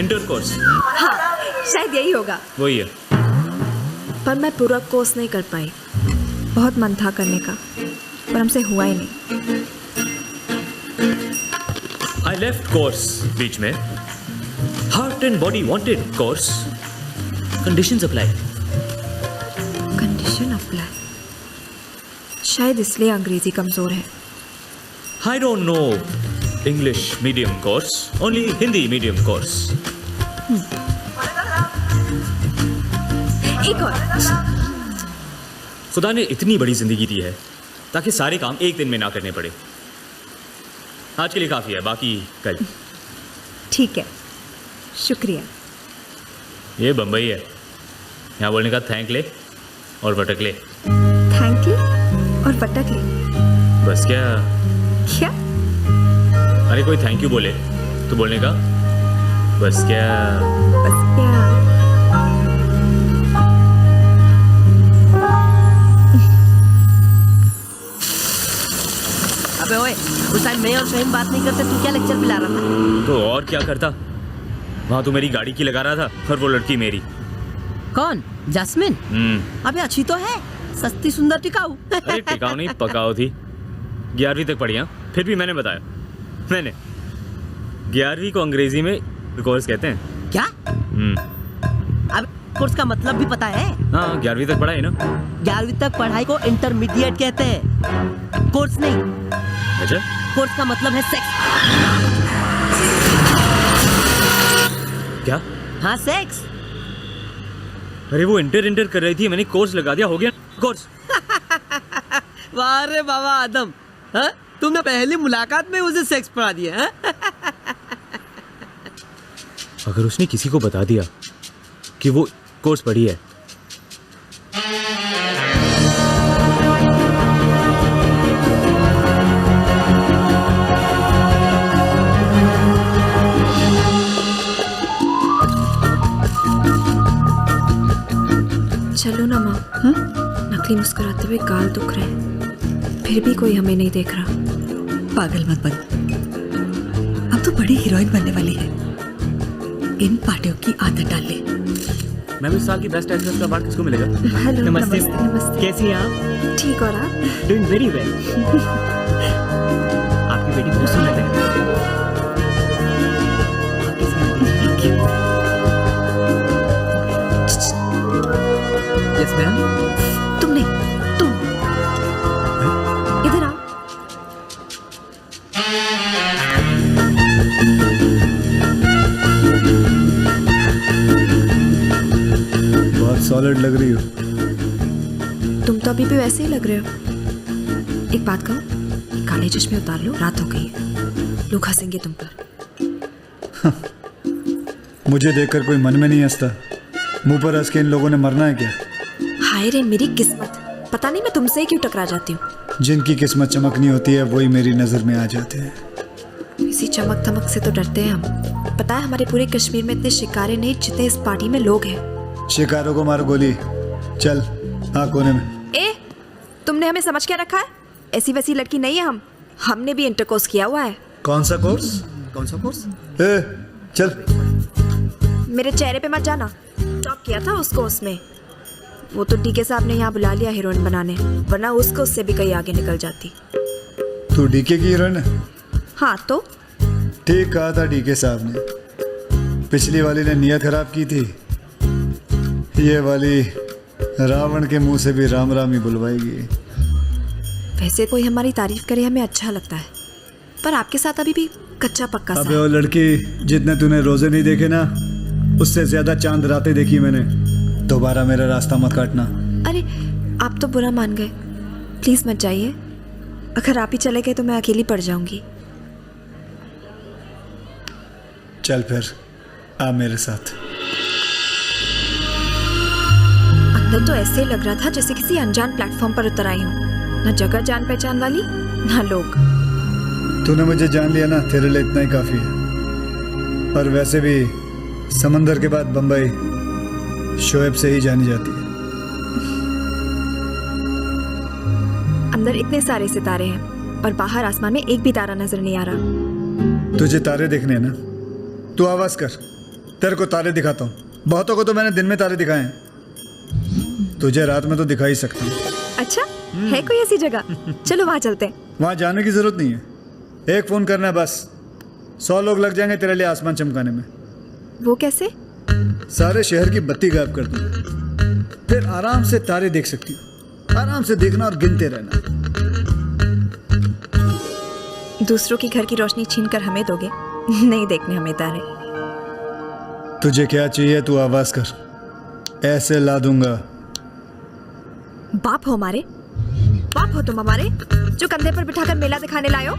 Speaker 10: इंटरकोर्स।
Speaker 17: हाँ, शायद यही होगा।
Speaker 10: वही है।
Speaker 17: पर मैं पूरा कोर्स नहीं कर पाई। बहुत मन था करने का, पर हमसे हुआ ही नहीं।
Speaker 10: I left course बीच में। Heart and body wanted course। Conditions apply।
Speaker 17: Condition apply. शायद इसलिए अंग्रेजी कमजोर है।
Speaker 10: I don't know English medium course, only Hindi medium course।
Speaker 17: एक और।
Speaker 10: खुदा ने इतनी बड़ी जिंदगी दी है ताकि सारे काम एक दिन में ना करने पड़े। आज के लिए काफी है, बाकी कल।
Speaker 17: ठीक है, शुक्रिया।
Speaker 10: ये बम्बई है, यहाँ बोलने का थैंक ले और वटक ले।
Speaker 17: थैंक यू और वटक ले।
Speaker 10: बस क्या?
Speaker 17: क्या?
Speaker 10: अरे कोई थैंक यू बोले तो बोलने का बस क्या?
Speaker 17: बस क्या?
Speaker 15: अबे ओए, उस टाइम मैं और शहीन बात नहीं करते, तू क्या लेक्चर पिला रहा था?
Speaker 10: तो और क्या करता, वहाँ तो मेरी गाड़ी की लगा रहा था और वो लड़की मेरी।
Speaker 15: कौन? जैस्मिन? अबे अच्छी तो है, सस्ती सुंदर टिकाऊ।
Speaker 10: अरे टिकाऊ नहीं, पकाऊ थी। 11वीं तक पढ़ी, फिर भी मैंने बताया, मैंने 11वीं को अंग्रेजी में कोर्स कहते हैं।
Speaker 15: क्या? अब कोर्स का मतलब भी पता है?
Speaker 10: हाँ, 11वीं तक पढ़ा है ना।
Speaker 15: 11वीं तक पढ़ाई को इंटरमीडिएट कहते हैं, कोर्स नहीं।
Speaker 10: अच्छा?
Speaker 15: कोर्स का मतलब है सेक्स।
Speaker 10: क्या?
Speaker 15: हाँ, सेक्स।
Speaker 10: अरे वो इंटर कर रही थी, मैंने कोर्स लगा दिया, हो गया कोर्स।
Speaker 15: वाह रे बाबा आदम, हाँ? तुमने पहली मुलाकात में उसे सेक्स पढ़ा दिया, हाँ?
Speaker 10: अगर उसने किसी को बता दिया कि वो कोर्स पढ़ी है,
Speaker 17: चलो ना माँ। नकली मुस्कुराते हुए गाल दुख रहे हैं, फिर भी कोई हमें नहीं देख रहा।
Speaker 12: पागल मत बन, अब तो बड़ी हीरोइन बनने वाली है। इन पार्टियों की आदत डाल ले।
Speaker 10: मैम, इस साल की बेस्ट एक्ट्रेस का अवार्ड किसको मिलेगा?
Speaker 17: हेलो,
Speaker 1: नमस्ते।
Speaker 17: नमस्ते।
Speaker 1: कैसी हैं आप?
Speaker 17: ठीक, और आप?
Speaker 1: Doing very well. आपकी बेटी बहुत सुंदर लग रही है। Thank you।
Speaker 13: Yes ma'am.
Speaker 17: तुम नहीं, तुम इधर आओ।
Speaker 4: बहुत सॉलिड लग रही हो।
Speaker 17: तुम तो अभी भी वैसे ही लग रहे हो। एक बात कहूँ, काले चश्मे उतार लो, रात हो गई है, लोग हंसेंगे तुम पर।
Speaker 4: मुझे देखकर कोई मन में नहीं हंसता, मुंह पर हंस के इन लोगों ने मरना है क्या?
Speaker 17: हाय रे मेरी किस्मत, पता नहीं मैं तुमसे ही क्यों टकरा जाती हूँ।
Speaker 4: जिनकी किस्मत चमकनी होती है वही मेरी नजर में आ जाते हैं।
Speaker 17: इसी चमक धमक से तो डरते हैं हम। पता है हमारे पूरे कश्मीर में इतने शिकारे नहीं जितने इस पार्टी में लोग हैं।
Speaker 4: शिकारों को मारो गोली। चल, हाँ कोने में।
Speaker 17: ए, तुमने हमें समझ क्या रखा है? ऐसी वैसी लड़की नहीं है हम, हमने भी इंटरकोर्स किया हुआ है।
Speaker 4: कौन सा कोर्स?
Speaker 13: कौन सा कोर्स?
Speaker 4: ए, चल।
Speaker 17: मेरे चेहरे पे मत जाना, टॉप किया था उस कोर्स में। वो तो डीके साहब ने यहाँ बुला लिया हीरोइन बनाने, वरना उसको उससे भी कहीं आगे निकल जाती।
Speaker 4: तू डीके की हीरोइन है?
Speaker 17: हाँ तो
Speaker 4: ठीक कहा था डीके साहब ने। पिछली वाली ने नियत खराब की थी, ये वाली रावण के मुंह से भी राम राम ही बुलवाएगी।
Speaker 17: वैसे कोई हमारी तारीफ करे हमें अच्छा लगता है, पर आपके साथ अभी भी कच्चा पक्का सा
Speaker 4: अबे वो लड़की, जितने तूने रोजे नहीं देखे ना, उससे ज्यादा चांद रातें देखी मैंने। दोबारा मेरा रास्ता मत काटना।
Speaker 17: अरे आप तो बुरा मान गए, प्लीज मत जाइए। अगर आप ही चले गए तो मैं अकेली पड़ जाऊंगी।
Speaker 4: चल फिर आ मेरे साथ।
Speaker 17: अंदर तो ऐसे ही लग रहा था जैसे किसी अनजान प्लेटफॉर्म पर उतर आई हूँ। न जगह जान पहचान वाली, न लोग।
Speaker 4: तूने मुझे जान लिया ना, तेरे लिए इतना ही काफी है। और वैसे भी समंदर के बाद बंबई शोएब से ही जानी जाती है।
Speaker 17: अंदर इतने सारे सितारे हैं और बाहर आसमान में एक भी तारा नजर नहीं आ रहा।
Speaker 4: तुझे तारे देखने हैं ना, तू आवाज कर, तेरे को तारे दिखाता हूँ। बहुतों को तो मैंने दिन में तारे दिखाए हैं, तुझे रात में तो दिखा ही सकता हूँ।
Speaker 17: अच्छा है कोई ऐसी जगह? चलो वहाँ चलते हैं।
Speaker 4: वहाँ जाने की जरूरत नहीं है, एक फोन करना है बस। 100 लोग लग जाएंगे तेरे लिए आसमान चमकाने में।
Speaker 17: वो कैसे?
Speaker 4: सारे शहर की बत्ती गायब कर दूंगा, फिर आराम से तारे देख सकती हो। आराम से देखना और गिनते रहना।
Speaker 17: दूसरों की घर की रोशनी छीन कर हमें दोगे? नहीं देखने हमें तारे।
Speaker 4: तुझे क्या चाहिए तू आवाज कर, ऐसे ला दूंगा।
Speaker 17: बाप हो हमारे? बाप हो तुम हमारे, जो कंधे पर बिठाकर मेला दिखाने लाए हो?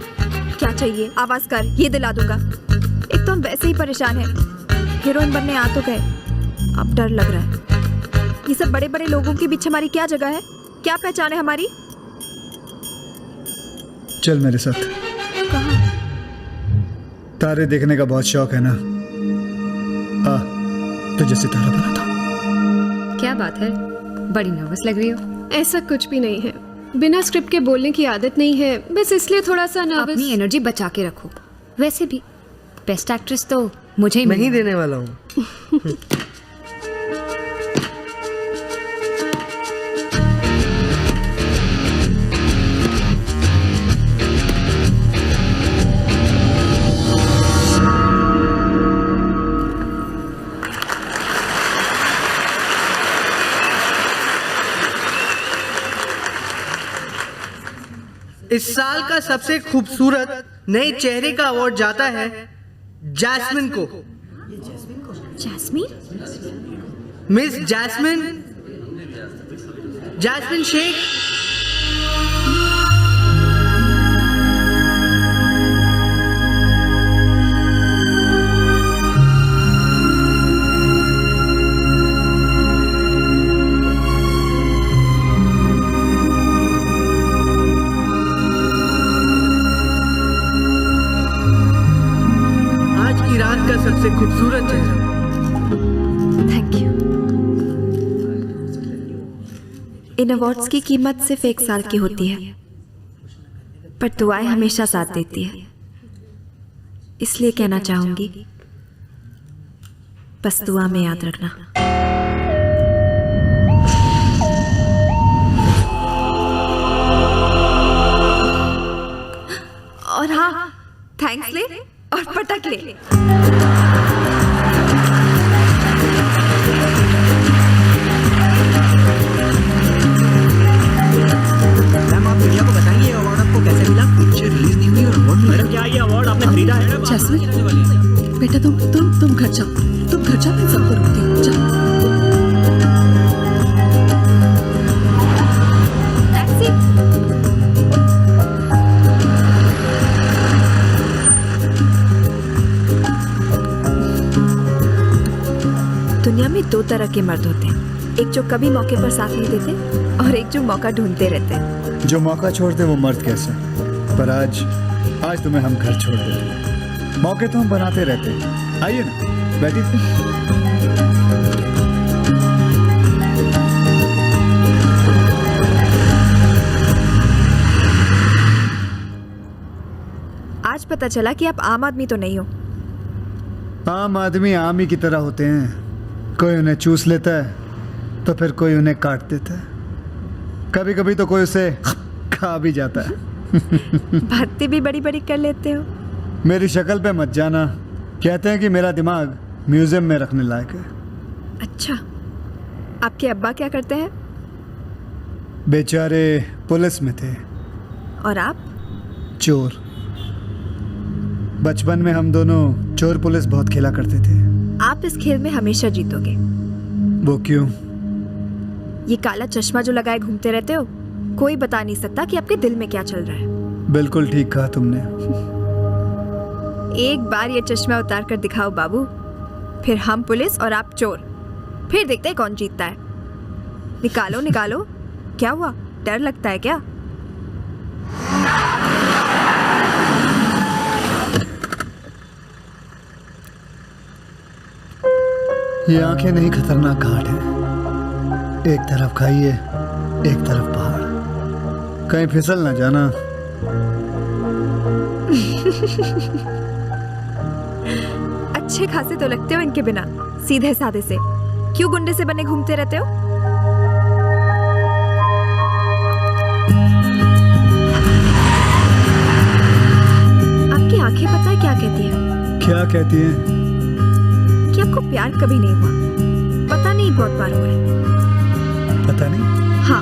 Speaker 17: क्या चाहिए? आवाज कर, ये दिला दूंगा। एक तो हम वैसे ही परेशान हैं, हीरोइन बनने आ तो गए, अब डर लग रहा है। ये सब बड़े बड़े लोगों के बीच हमारी क्या जगह है? क्या पहचान है हमारी?
Speaker 4: चल मेरे साथ।
Speaker 17: कहाँ?
Speaker 4: तारे देखने का बहुत शौक है ना, आ तुझे सितारा बनाता हूँ।
Speaker 7: क्या बात है, बड़ी नर्वस लग रही हो।
Speaker 18: ऐसा कुछ भी नहीं है, बिना स्क्रिप्ट के बोलने की आदत नहीं है, बस इसलिए थोड़ा सा नर्वस।
Speaker 7: अपनी एनर्जी बचा के रखो। वैसे भी बेस्ट एक्ट्रेस तो मुझे ही
Speaker 13: नहीं देने वाला हूँ।
Speaker 19: इस साल का सबसे खूबसूरत नए चेहरे का अवार्ड जाता है जैस्मिन को।
Speaker 17: जैस्मिन?
Speaker 19: मिस जैस्मिन, जैस्मिन शेख। सबसे खूबसूरत चेहरा।
Speaker 17: Thank you. इन अवार्ड्स की कीमत सिर्फ 1 साल की होती है, पर दुआएं हमेशा साथ देती है। इसलिए कहना चाहूंगी, बस दुआ में याद रखना। और हाँ, थैंक्स ले और पटक ले।
Speaker 13: मैम आप मीडिया को बताइए अवार्ड आपको कैसे मिला? पिक्चर रिलीज नहीं हुई और अवार्ड मिला।
Speaker 12: क्या ये अवार्ड आपने खरीदा है? जैस्मिन बेटा तुम घर जाओ, तुम घर जाओ, मैं सबको रोकती हूँ। जाओ।
Speaker 17: दुनिया में 2 तरह के मर्द होते हैं, एक जो कभी मौके पर साथ नहीं देते और एक जो मौका ढूंढते रहते हैं।
Speaker 4: जो मौका छोड़ते वो मर्द कैसे, पर आज तुम्हें हम घर छोड़ देते हैं। मौके तो हम बनाते रहते हैं। आइए ना, बैठिए।
Speaker 17: आज पता चला कि आप आम आदमी तो नहीं हो।
Speaker 4: आम आदमी आम ही की तरह होते हैं, कोई उन्हें चूस लेता है, तो फिर कोई उन्हें काट देता है, कभी कभी तो कोई उसे खा भी जाता है।
Speaker 17: बातें भी बड़ी बड़ी कर लेते हो।
Speaker 4: मेरी शक्ल पे मत जाना, कहते हैं कि मेरा दिमाग म्यूजियम में रखने लायक है।
Speaker 17: अच्छा, आपके अब्बा क्या करते हैं?
Speaker 4: बेचारे पुलिस में थे।
Speaker 17: और आप?
Speaker 4: चोर। बचपन में हम दोनों चोर पुलिस बहुत खेला करते थे।
Speaker 17: आप इस खेल में हमेशा जीतोगे।
Speaker 4: वो क्यों?
Speaker 17: ये काला चश्मा जो लगाए घूमते रहते हो, कोई बता नहीं सकता कि आपके दिल में क्या चल रहा है।
Speaker 4: बिल्कुल ठीक कहा तुमने।
Speaker 17: एक बार ये चश्मा उतार कर दिखाओ बाबू, फिर हम पुलिस और आप चोर, फिर देखते हैं कौन जीतता है। निकालो निकालो। क्या हुआ, डर लगता है क्या?
Speaker 4: ये आंखें नहीं खतरनाक घाट है। एक तरफ खाइए, एक तरफ पहाड़, कहीं फिसल ना जाना।
Speaker 17: अच्छे खासे तो लगते हो इनके बिना, सीधे साधे से। क्यों गुंडे से बने घूमते रहते हो? आपकी आंखें पता है क्या कहती है?
Speaker 4: क्या कहती हैं?
Speaker 17: कि आपको प्यार कभी नहीं हुआ। पता नहीं बहुत बार हुआ है।
Speaker 4: पता नहीं?
Speaker 17: हाँ,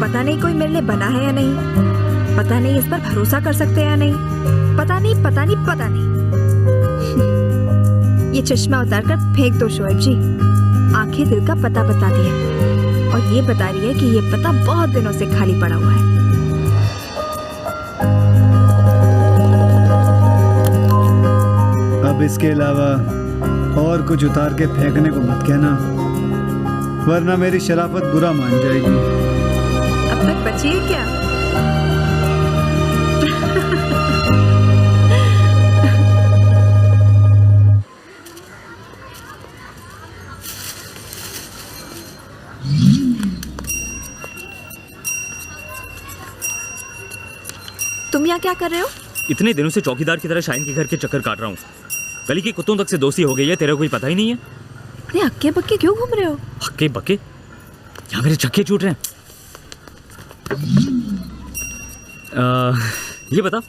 Speaker 17: पता नहीं कोई मेरे लिए बना है या नहीं, पता नहीं इस पर भरोसा कर सकते हैं या नहीं, पता नहीं पता नहीं पता नहीं। ये चश्मा उतार कर फेंक दो शोएब जी। आंखें दिल का पता बताती है, और ये बता रही है कि ये पता बहुत दिनों से खाली पड़ा हुआ है।
Speaker 4: अब इसके अलावा और कुछ उतार के फेंकने को मत कहना, वरना मेरी शराफत बुरा मान जाएगी।
Speaker 17: अब तक बची है क्या? तुम यहाँ क्या कर रहे हो?
Speaker 10: इतने दिनों से चौकीदार की तरह शाइन के घर के चक्कर काट रहा हूँ। गली के कुत्तों तक से दोस्ती हो गई है, तेरे को कोई पता ही नहीं है।
Speaker 17: अरे हक्के बक्के क्यों घूम रहे हो?
Speaker 10: हक्के बक्के? यहाँ मेरे चक्के छूट रहे हैं। ये बता,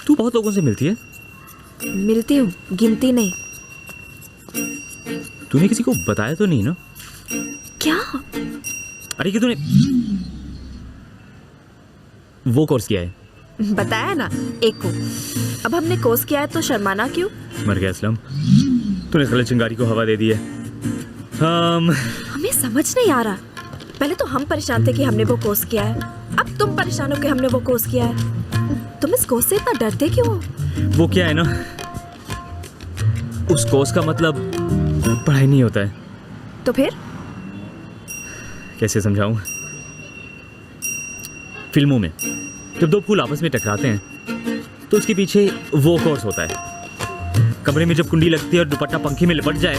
Speaker 10: तू बहुत लोगों से मिलती है?
Speaker 17: मिलती हूँ, गिनती नहीं।
Speaker 10: तूने किसी को बताया तो नहीं ना?
Speaker 17: क्या?
Speaker 10: अरे कि तूने वो कोर्स किया है?
Speaker 17: बताया ना, एक को। अब हमने कोर्स किया है तो शर्माना क्यों?
Speaker 10: मर गया असलम, तूने गलत चिंगारी को हवा दे दी है।
Speaker 17: हमें समझ नहीं आ रहा। पहले तो हम परेशान थे कि हमने वो कोर्स किया है, अब तुम परेशान हो कि हमने वो कोर्स किया है। तुम इस कोर्स से इतना डरते क्यों हो?
Speaker 10: वो क्या है ना, उस कोर्स का मतलब पढ़ाई नहीं होता है।
Speaker 17: तो फिर?
Speaker 10: कैसे समझाऊं? फिल्मों में जब दो फूल आपस में टकराते हैं तो उसके पीछे वो कोर्स होता है। कमरे में जब कुंडी लगती है और दुपट्टा पंखे में लिपट जाए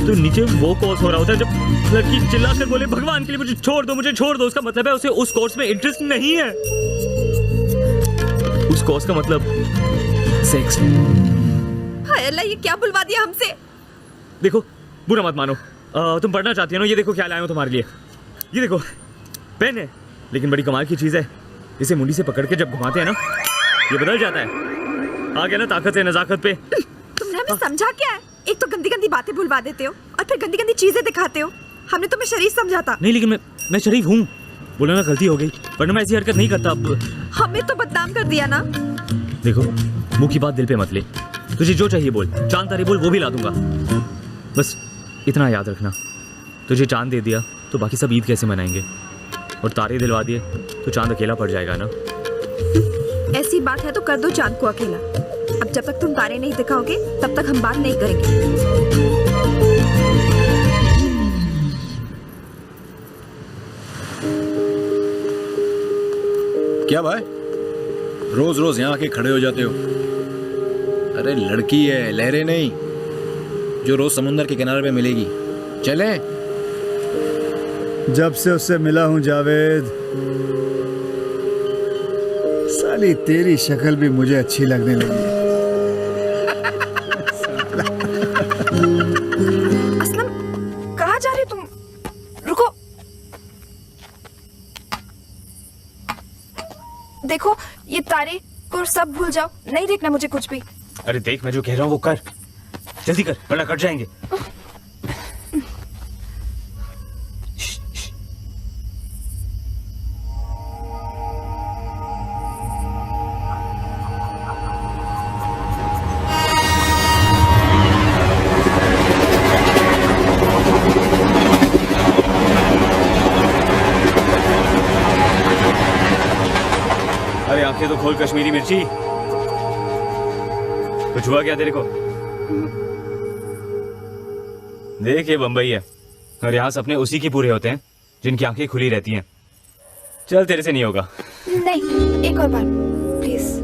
Speaker 10: तो नीचे वो कोर्स हो रहा होता है। जब लड़की चिल्लाकर बोले भगवान के लिए मुझे छोड़ दो, मुझे छोड़ दो, उसका मतलब है उसे उस कोर्स में इंटरेस्ट नहीं है। उस कोर्स का मतलब सेक्स।
Speaker 17: हाय अल्लाह, ये क्या बुलवा दिया हमसे?
Speaker 10: देखो, बुरा मत मानो, तुम पढ़ना चाहती हो ना? ये देखो क्या लाया हूं तुम्हारे लिए। ये देखो पेन है, लेकिन बड़ी कमाल की चीज है। इसे मुंडी से पकड़ के जब घुमाते हैं ना, ये बदल जाता है। आ गया ना ताकत है नजाकत पे।
Speaker 17: तुमने हमें समझा क्या है? एक तो गंदी गंदी बातें बुलवा देते हो और फिर गंदी गंदी चीजें दिखाते हो। हमने तुम्हें शरीफ समझा था।
Speaker 10: नहीं, लेकिन मैं शरीफ हूँ। बोला ना, गलती हो गई, वरना मैं ऐसी हरकत नहीं करता। अब
Speaker 17: हमें तो बदनाम कर दिया ना।
Speaker 10: देखो, मुंह की बात दिल पे मत ले। तुझे जो चाहिए बोल, चांद तारे बोल, वो भी ला दूंगा। बस इतना याद रखना, तुझे चांद दे दिया तो बाकी सब ईद कैसे मनाएंगे, और तारे दिलवा दिए तो चांद अकेला पड़ जाएगा ना।
Speaker 17: ऐसी बात है तो कर दो चांद को अकेला। अब जब तक तुम तारे नहीं दिखाओगे तब तक हम बात नहीं करेंगे।
Speaker 2: क्या भाई, रोज रोज यहाँ आके खड़े हो जाते हो? अरे लड़की है, लहरें नहीं, जो रोज समुंदर के किनारे पे मिलेगी। चले?
Speaker 4: जब से उससे मिला हूं जावेद, साली तेरी शक्ल भी मुझे अच्छी लगने लगी है।
Speaker 17: असलम, कहाँ तारीख और सब भूल जाओ, नहीं देखना मुझे कुछ भी।
Speaker 10: अरे देख, मैं जो कह रहा हूँ वो कर, जल्दी कर वरना कट जाएंगे। अरे आंखें तो खोल कश्मीरी मिर्ची, कुछ हुआ क्या तेरे को? देख ये बंबई है और यहाँ सपने उसी के पूरे होते हैं जिनकी आंखें खुली रहती हैं। चल तेरे से नहीं होगा।
Speaker 17: नहीं, एक और बार प्लीज।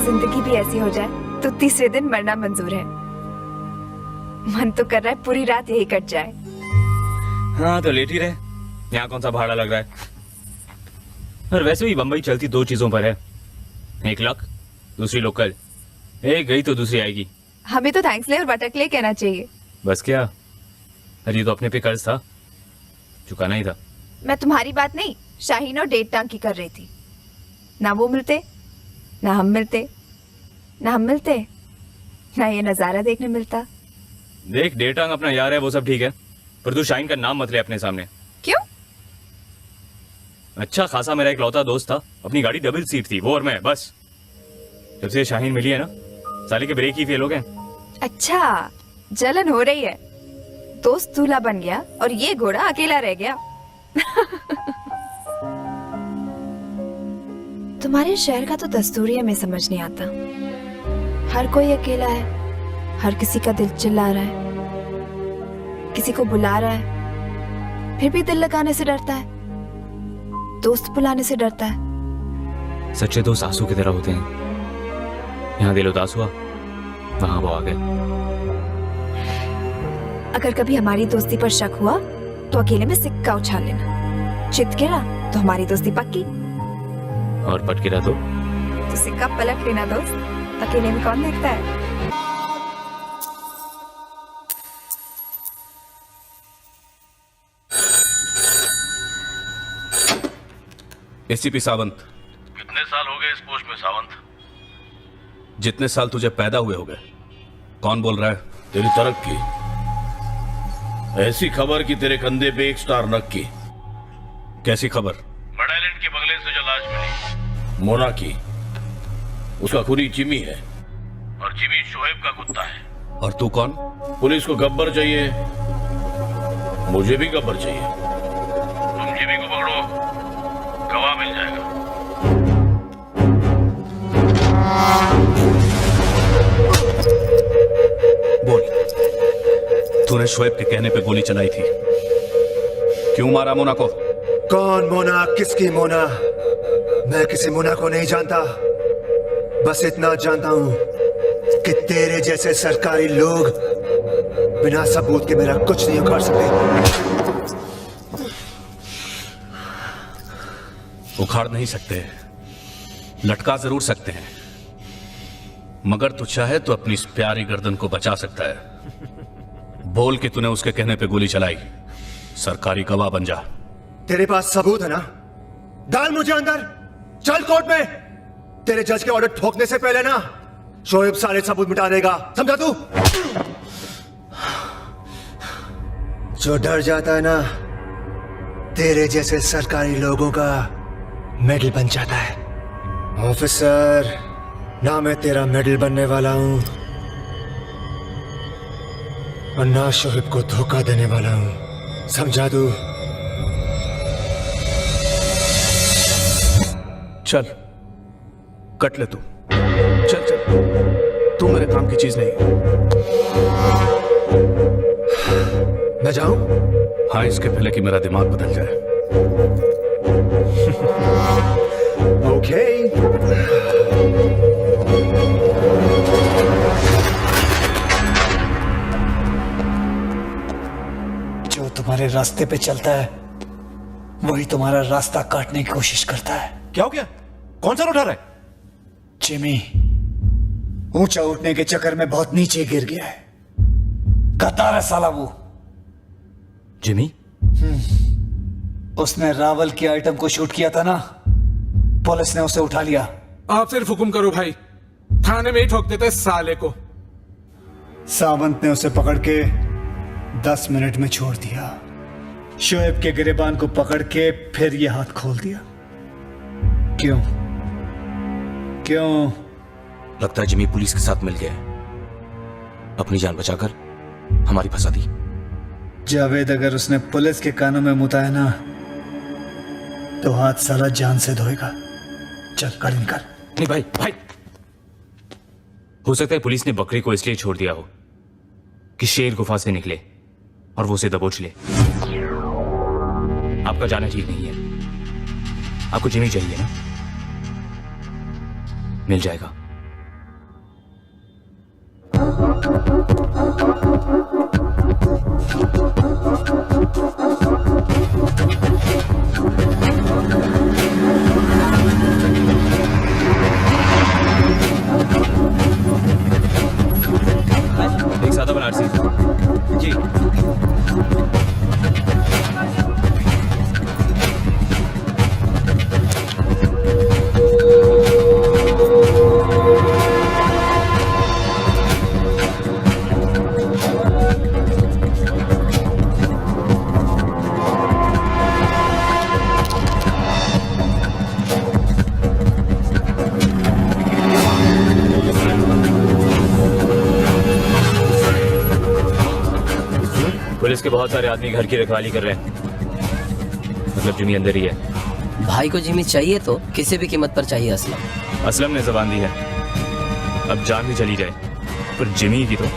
Speaker 17: जिंदगी भी ऐसी हो जाए तो तीसरे दिन मरना मंजूर है। मन तो कर रहा है पूरी रात यही कट जाए।
Speaker 10: हाँ तो लेट ही रहे, यहाँ कौन सा भाड़ा लग रहा है। और वैसे भी बंबई चलती दो चीजों पर है, एक लक, दूसरी लोकल। एक गई तो दूसरी आएगी।
Speaker 17: हमें तो थैंक्स ले और बटक ले कहना चाहिए।
Speaker 10: बस क्या, अरे ये तो अपने पे कर्ज था, चुकाना ही था।
Speaker 17: मैं तुम्हारी बात नहीं, शाहीन और डेट टांग की कर रही थी। ना वो मिलते, ना हम मिलते, ना हम मिलते, ना ये नजारा देखने मिलता।
Speaker 10: देख डेटांग अपना यार है, वो सब ठीक है, पर तू शाहीन का नाम मत ले अपने सामने।
Speaker 17: क्यों?
Speaker 10: अच्छा खासा मेरा इकलौता दोस्त था, अपनी गाड़ी डबल सीट थी, वो और मैं, बस। जब से शाहीन मिली है ना, साले के ब्रेक ही फेल हो गए।
Speaker 17: अच्छा, जलन हो रही है। दोस्त दूल्हा बन गया और ये घोड़ा अकेला रह गया। तुम्हारे शहर का तो दस्तूर ही हमें समझ नहीं आता। हर कोई अकेला है, हर किसी का दिल चिल्ला रहा है, किसी को बुला रहा है, फिर भी दिल लगाने से डरता है, दोस्त बुलाने से डरता है।
Speaker 10: सच्चे दोस्त आंसू की तरह होते हैं, यहाँ दिल उदास हुआ, वहां वो आ गए।
Speaker 17: अगर कभी हमारी दोस्ती पर शक हुआ तो अकेले में सिक्का उछाल लेना, चित गिरा तो हमारी दोस्ती पक्की,
Speaker 10: और पट गिरा तो
Speaker 17: सिक्का पलट लेना दोस्त, अकेले में कौन देखता है।
Speaker 20: एसीपी सावंत।
Speaker 11: कितने साल हो गए इस पोस्ट में सावंत?
Speaker 20: जितने साल तुझे पैदा हुए हो गए। कौन बोल रहा है?
Speaker 11: तेरी तरक्की, ऐसी खबर कि तेरे कंधे पे एक स्टार नक की।
Speaker 20: कैसी खबर?
Speaker 11: बड़ा आइलैंड के बगले से जो लाश मिली, मोना की, उसका खूनी जिमी है और जिमी शोएब का कुत्ता है।
Speaker 20: और तू कौन?
Speaker 11: पुलिस को गब्बर चाहिए, मुझे भी गब्बर चाहिए। तुम जिमी को पकड़ो, गवाह मिल जाएगा।
Speaker 20: बोल, तूने शोएब के कहने पे गोली चलाई थी, क्यों मारा मोना को?
Speaker 6: कौन मोना, किसकी मोना? मैं किसी मोना को नहीं जानता, बस इतना जानता हूं कि तेरे जैसे सरकारी लोग बिना सबूत के मेरा कुछ नहीं उखाड़ सकते।
Speaker 20: उखाड़ नहीं सकते, लटका जरूर सकते हैं, मगर तू चाहे तो अपनी इस प्यारी गर्दन को बचा सकता है। बोल कि तूने उसके कहने पे गोली चलाई, सरकारी गवाह बन जा।
Speaker 6: तेरे पास सबूत है ना? डाल मुझे अंदर, चल कोर्ट में। तेरे जज के ऑर्डर ठोकने से पहले ना शोएब सारे सबूत मिटा देगा, समझा तू? जो डर जाता है ना, तेरे जैसे सरकारी लोगों का मेडल बन जाता है। ऑफिसर, ना मैं तेरा मेडल बनने वाला हूं और ना शोएब को धोखा देने वाला हूं, समझा तू?
Speaker 20: चल कट ले तू, चल चल, तू मेरे काम की चीज नहीं।
Speaker 6: मैं जाऊं?
Speaker 20: हाँ, इसके पहले कि मेरा दिमाग बदल जाए।
Speaker 6: ओके।
Speaker 4: तुम्हारे रास्ते पे चलता है वही तुम्हारा रास्ता काटने की कोशिश करता है।
Speaker 11: क्या हो गया? कौन सा उठा रहा है?
Speaker 4: जिमी ऊंचा उठने के चक्कर में बहुत नीचे गिर गया है। गद्दार है साला वो।
Speaker 10: जिमी?
Speaker 4: उसने रावल की आइटम को शूट किया था ना, पुलिस ने उसे उठा लिया।
Speaker 21: आप सिर्फ हुक्म करो भाई, थाने में ही ठोक देते साले को।
Speaker 4: सावंत ने उसे पकड़ के 10 मिनट में छोड़ दिया। शोएब के गिरेबान को पकड़ के फिर ये हाथ खोल दिया। क्यों?
Speaker 2: लगता है जिमी पुलिस के साथ मिल गया, अपनी जान बचाकर हमारी फंसा दी।
Speaker 4: जावेद अगर उसने पुलिस के कानों में मुताया ना तो हाथ साला जान से धोएगा। चल गाड़ी निकाल।
Speaker 10: नहीं भाई, हो सकता है पुलिस ने बकरी को इसलिए छोड़ दिया हो कि शेर गुफा से निकले और वो उसे दबोच ले। आपका जाना ठीक नहीं है। आपको जिमी चाहिए ना, मिल जाएगा। एक सादा बनारसी जी। पुलिस के बहुत सारे आदमी घर की रखवाली कर रहे हैं, मतलब जिमी अंदर ही है।
Speaker 13: भाई को जिमी चाहिए तो किसी भी कीमत पर चाहिए।
Speaker 10: असलम ने जबान दी है, अब जान भी चली जाए पर जिमी की तो।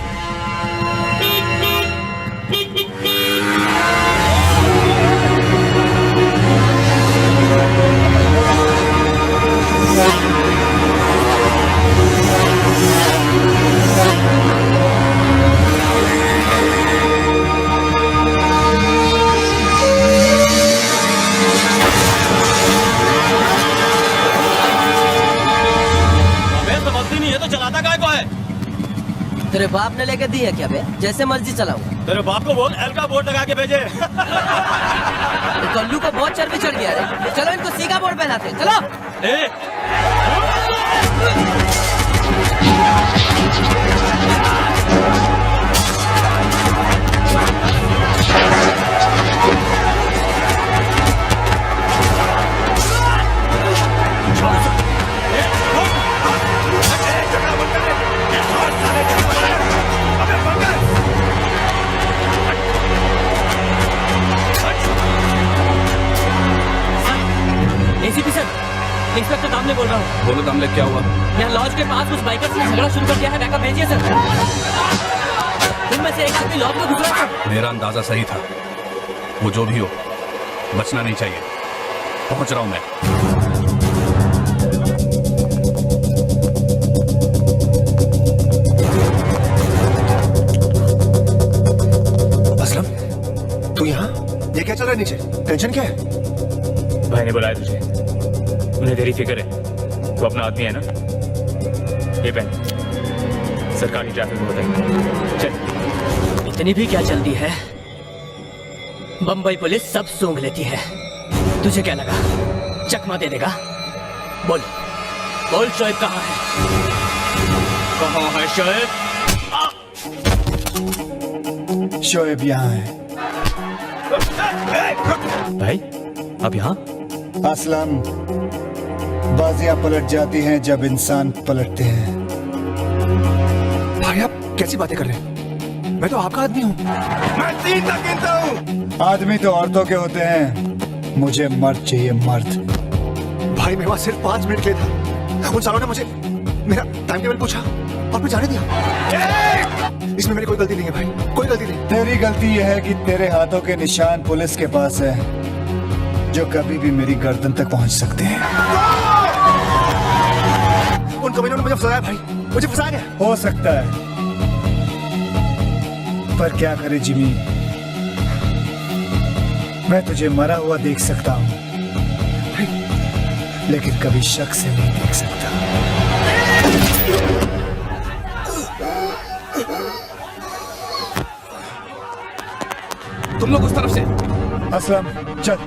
Speaker 13: तेरे बाप ने लेके दी है क्या बे? जैसे मर्जी चलाओ।
Speaker 16: तेरे बाप को बोल एल का बोर्ड लगा के भेजे।
Speaker 13: कल्लू को बहुत चर्बी चढ़ गया है। चलो इनको सी का बोर्ड पहनाते हैं। चलो।
Speaker 1: एसीपी सर, इंस्पेक्टर दामले बोल रहा हूँ।
Speaker 20: बोलो दामले, क्या हुआ?
Speaker 1: यहाँ लॉज के पास कुछ बाइकर्स ने झगड़ा शुरू कर दिया है, बैकअप भेजिए सर। उनमें से एक आदमी लॉज में घुस रहा था।
Speaker 20: मेरा अंदाजा सही था, वो जो भी हो बचना नहीं चाहिए। पहुंच रहा हूं मैं।
Speaker 6: असलम, तू यहाँ? ये क्या चल रहा है नीचे? टेंशन क्या है?
Speaker 10: भाई ने बुलाया तुझे, उन्हें तेरी फिक्र है। तो अपना आदमी है ना, ये पहन, सरकारी ट्रैफिक में बताएंगे। चल।
Speaker 1: इतनी भी क्या जल्दी है? बम्बई पुलिस सब सूंघ लेती है। तुझे क्या लगा चकमा दे देगा? बोल बोल, शोएब कहाँ है? कहाँ है शोएब?
Speaker 4: शोएब यहाँ है।
Speaker 10: भाई अब यहाँ?
Speaker 4: असलम, बाजियां पलट जाती हैं जब इंसान पलटते हैं।
Speaker 6: भाई आप कैसी बातें कर रहे हैं? मैं तो आपका आदमी हूँ। मैं 3 तक गिनता हूँ।
Speaker 4: आदमी तो औरतों के होते हैं, मुझे मर्द चाहिए, मर्द।
Speaker 6: भाई मेरे पास सिर्फ 5 मिनट के लिए था। उन सालों ने मुझे मेरा टाइम टेबल पूछा और फिर जाने दिया। इसमें मेरी कोई गलती नहीं है भाई, कोई गलती नहीं।
Speaker 4: तेरी गलती यह है कि तेरे हाथों के निशान पुलिस के पास है, जो कभी भी मेरी गर्दन तक पहुंच सकते हैं।
Speaker 6: उन कमीनों ने मुझे फंसाया भाई, मुझे फंसा गया।
Speaker 4: हो सकता है, पर क्या करे जिमी, मैं तुझे मरा हुआ देख सकता हूं, लेकिन कभी शक से नहीं देख सकता।
Speaker 11: तुम लोग उस तरफ से।
Speaker 4: असलम चल।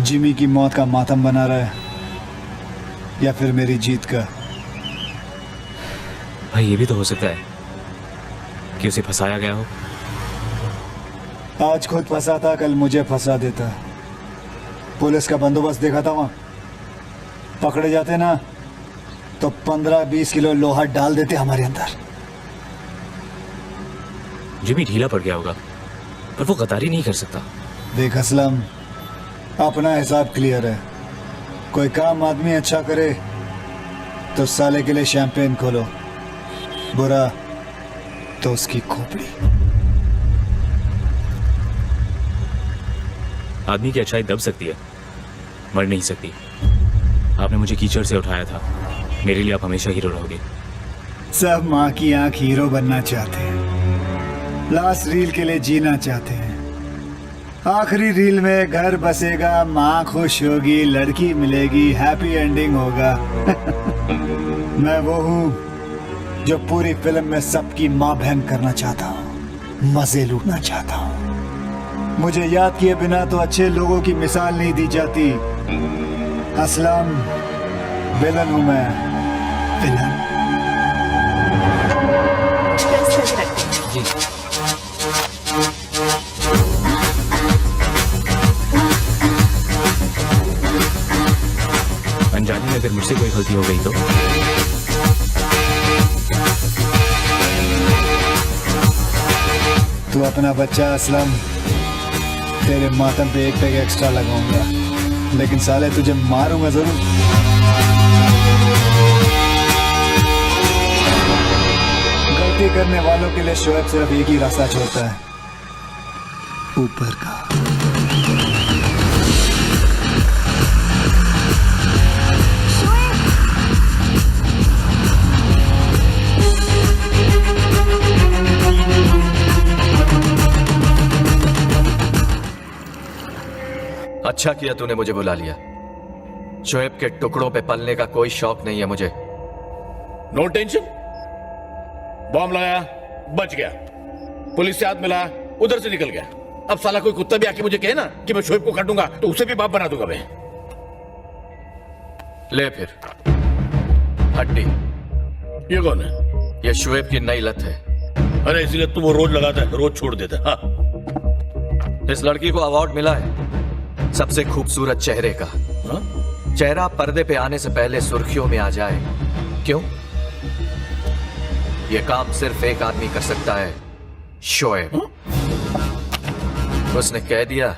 Speaker 4: जिमी की मौत का मातम बना रहा है या फिर मेरी जीत का?
Speaker 10: भाई ये भी तो हो सकता है कि उसे फंसाया गया हो।
Speaker 4: आज खुद फंसा था, कल मुझे फंसा देता। पुलिस का बंदोबस्त देखा था वहां। पकड़े जाते ना तो 15-20 किलो लोहा डाल देते हमारे अंदर।
Speaker 10: जिमी ढीला पड़ गया होगा, पर वो गद्दारी नहीं कर सकता।
Speaker 4: देख असलम, अपना हिसाब क्लियर है। कोई काम आदमी अच्छा करे तो साले के लिए शैंपेन खोलो, बुरा तो उसकी खोपड़ी।
Speaker 10: आदमी की अच्छाई दब सकती है, मर नहीं सकती। आपने मुझे कीचड़ से उठाया था, मेरे लिए आप हमेशा हीरो रहोगे।
Speaker 4: सब माँ की आंख हीरो बनना चाहते हैं, लास्ट रील के लिए जीना चाहते हैं। आखिरी रील में घर बसेगा, माँ खुश होगी, लड़की मिलेगी, हैप्पी एंडिंग होगा। मैं वो हूँ जो पूरी फिल्म में सबकी माँ बहन करना चाहता हूँ, मजे लूटना चाहता हूँ। मुझे याद किए बिना तो अच्छे लोगों की मिसाल नहीं दी जाती। असलम, विलन हूँ मैं, विलन।
Speaker 10: अनजाने में अगर मुझसे कोई गलती हो गई तो
Speaker 4: तू अपना बच्चा असलम, तेरे मातम पे एक पैग एक्स्ट्रा लगाऊंगा, लेकिन साले तुझे मारूंगा जरूर। गलती करने वालों के लिए शोएब सिर्फ एक ही रास्ता छोड़ता है, ऊपर का।
Speaker 3: अच्छा किया तूने मुझे बुला लिया। शोएब के टुकड़ों पे पलने का कोई शौक नहीं है मुझे।
Speaker 11: नो टेंशन, बॉम्ब लगाया, बच गया, पुलिस से हाथ मिलाया, उधर से निकल गया। अब साला कोई कुत्ता भी आके मुझे कहे ना कि मैं शोएब को काटूंगा तो उसे भी बाप बना दूंगा मैं।
Speaker 3: ले फिर हड्डी।
Speaker 11: ये कौन है?
Speaker 3: ये शोएब की नई लत है।
Speaker 11: अरे इसलिए तो वो रोज लगाता है, रोज छोड़ देता है। हाँ।
Speaker 3: इस लड़की को अवार्ड मिला है सबसे खूबसूरत चेहरे का। चेहरा पर्दे पे आने से पहले सुर्खियों में आ जाए। क्यों? यह काम सिर्फ एक आदमी कर सकता है, शोएब। उसने कह दिया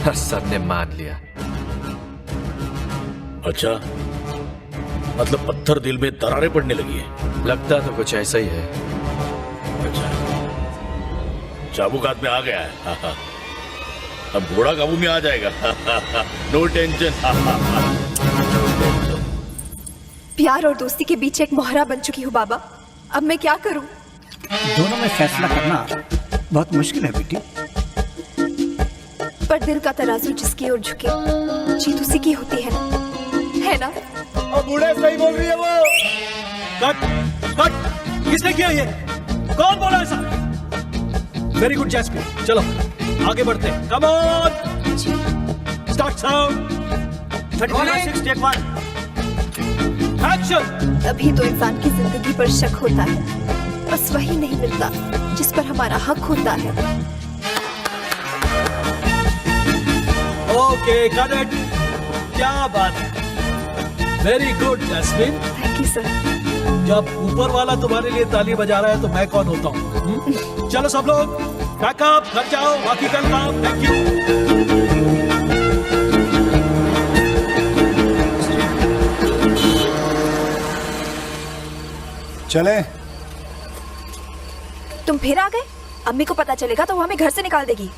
Speaker 3: और सबने मान लिया।
Speaker 11: अच्छा, मतलब पत्थर दिल में दरारें पड़ने लगी है।
Speaker 3: लगता तो कुछ ऐसा ही है।
Speaker 11: अच्छा, चाबुक हाथ में आ गया है। हाँ, हाँ। अब घोड़ा काबू में आ जाएगा। No tension.
Speaker 17: प्यार और दोस्ती के बीच एक मोहरा बन चुकी हूँ बाबा। अब मैं क्या करूँ?
Speaker 9: दोनों में फैसला करना बहुत मुश्किल है बेटी।
Speaker 17: पर दिल का तराजू जिसकी ओर झुके, जीत उसी की होती है ना?
Speaker 6: बूढ़े सही बोल रही है वो।
Speaker 8: कट, कट, किसने किया ये? कौन बोला ऐसा? वेरी गुड जैस्मिन, चलो आगे बढ़ते हैं। Come on, start sound. 36 take 1, action.
Speaker 17: तभी तो इंसान की जिंदगी पर शक होता है, बस वही नहीं मिलता जिस पर हमारा हक होता है।
Speaker 8: Okay, got it. क्या बात है, very good Jasmine.
Speaker 17: Thank you sir.
Speaker 8: जब ऊपर वाला तुम्हारे लिए ताली बजा रहा है तो मैं कौन होता हूँ? चलो सब लोग पैकअप, घर जाओ, बाकी कल काम। Thank you.
Speaker 4: चले।
Speaker 17: तुम फिर आ गए? अम्मी को पता चलेगा तो वो हमें घर से निकाल देगी।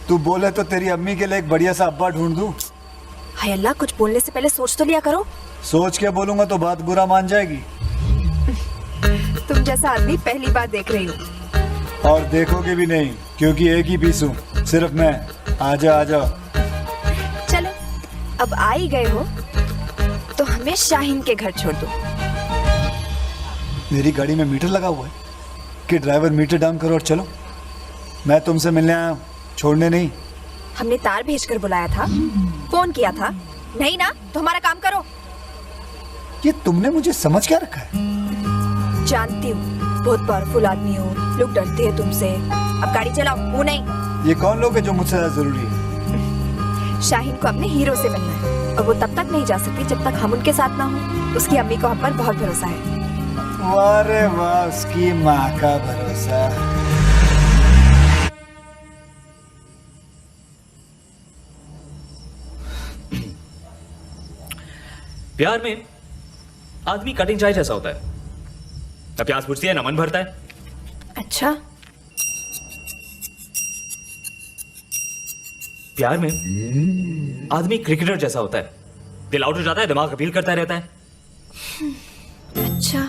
Speaker 4: तू बोले तो तेरी अम्मी के लिए एक बढ़िया सा अब्बा ढूंढ दूं।
Speaker 17: हाय अल्लाह, कुछ बोलने से पहले सोच तो लिया करो।
Speaker 4: सोच के बोलूंगा तो बात बुरा मान जाएगी।
Speaker 17: तुम जैसा आदमी पहली बार देख रही हूँ।
Speaker 4: और देखोगे भी नहीं, क्योंकि एक ही पीस हूँ, सिर्फ मैं। आजा आजा।
Speaker 17: चलो, अब आ ही गए हो तो हमें शाहीन के घर छोड़ दो।
Speaker 4: मेरी गाड़ी में मीटर लगा हुआ है कि ड्राइवर मीटर डाउन करो और चलो। मैं तुमसे मिलने आया हूँ, छोड़ने नहीं।
Speaker 17: हमने तार भेजकर बुलाया था, फोन किया था नहीं ना? तो हमारा काम करो।
Speaker 4: ये तुमने मुझे समझ क्या रखा है?
Speaker 17: जानती हूँ बहुत पावरफुल आदमी हो, लोग डरते हैं तुमसे। अब गाड़ी चलाओ। वो नहीं।
Speaker 4: ये कौन लोग हैं जो मुझसे ज्यादा जरूरी है?
Speaker 17: शाहीन को अपने हीरो से मिलना है और वो तब तक नहीं जा सकती जब तक हम उनके साथ ना हो। उसकी अम्मी को हम पर बहुत भरोसा है।
Speaker 4: वाह रे वाह, उसकी माँ का भरोसा।
Speaker 10: प्यार में आदमी कटिंग चाय जैसा होता है, न प्यास बुझती है न मन भरता है।
Speaker 17: अच्छा,
Speaker 10: प्यार में आदमी क्रिकेटर जैसा होता है, दिल आउट हो जाता है, दिमाग अपील करता रहता है।
Speaker 17: अच्छा।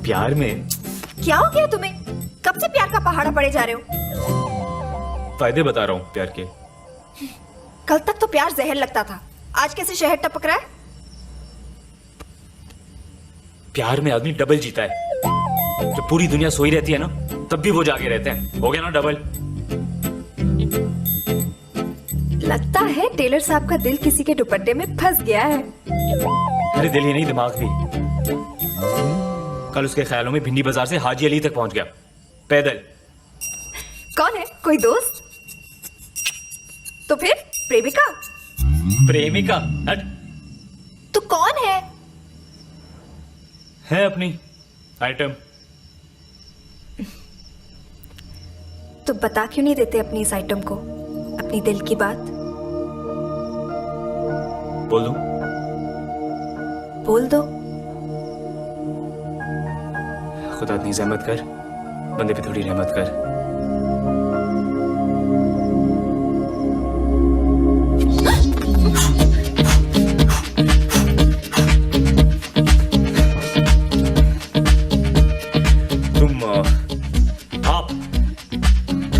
Speaker 10: प्यार में
Speaker 17: क्या हो गया तुम्हें? कब से प्यार का पहाड़ा पड़े जा रहे हो?
Speaker 10: फायदे बता रहा हूं प्यार के।
Speaker 17: कल तक तो प्यार जहर लगता था, आज कैसे शहद टपक रहा है?
Speaker 10: प्यार में आदमी डबल जीता है। जब पूरी दुनिया सोई रहती है ना, तब भी वो जागे रहते हैं। हो गया ना डबल।
Speaker 17: लगता है टेलर साहब का दिल किसी के दुपट्टे में फंस गया है।
Speaker 10: अरे दिल ही नहीं, दिमाग भी। कल उसके ख्यालों में भिंडी बाजार से हाजी अली तक पहुंच गया, पैदल।
Speaker 17: कौन है? कोई दोस्त? तो फिर प्रेमिका?
Speaker 10: प्रेमिका? हट।
Speaker 17: तो कौन है?
Speaker 10: है अपनी आइटम।
Speaker 17: तो बता क्यों नहीं देते अपनी इस आइटम को, अपनी दिल की बात?
Speaker 10: बोल दूं?
Speaker 17: बोल दो।
Speaker 10: खुदा इतनी जहमत कर, बंदे पे थोड़ी रहमत कर।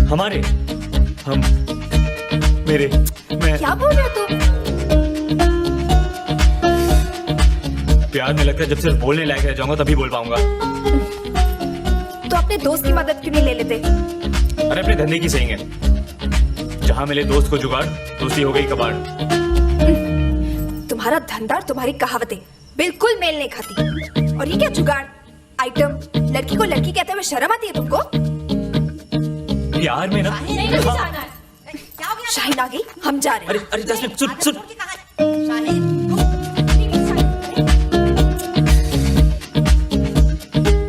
Speaker 10: हमारे, हम, मेरे, मैं।
Speaker 17: क्या बोल रहे हो तुम?
Speaker 10: प्यार में लगता है जब सिर्फ बोलने लायक रह जाऊंगा तभी बोल पाऊंगा।
Speaker 17: तो अपने दोस्त की मदद क्यों नहीं ले लेते?
Speaker 10: अरे अपने धंधे की सही है, जहां मिले दोस्त को जुगाड़, दोस्ती हो गई कबाड़।
Speaker 17: तुम्हारा धंधा और तुम्हारी कहावतें बिल्कुल मेल नहीं खाती। और ये क्या जुगाड़? आइटम, लड़की को लड़की कहते हुए शर्म आती है तुमको?
Speaker 10: यार मैं ना
Speaker 17: शाहीन आ गई, हम जा रहे हैं।
Speaker 10: अरे जैस्मिन सुन सुन।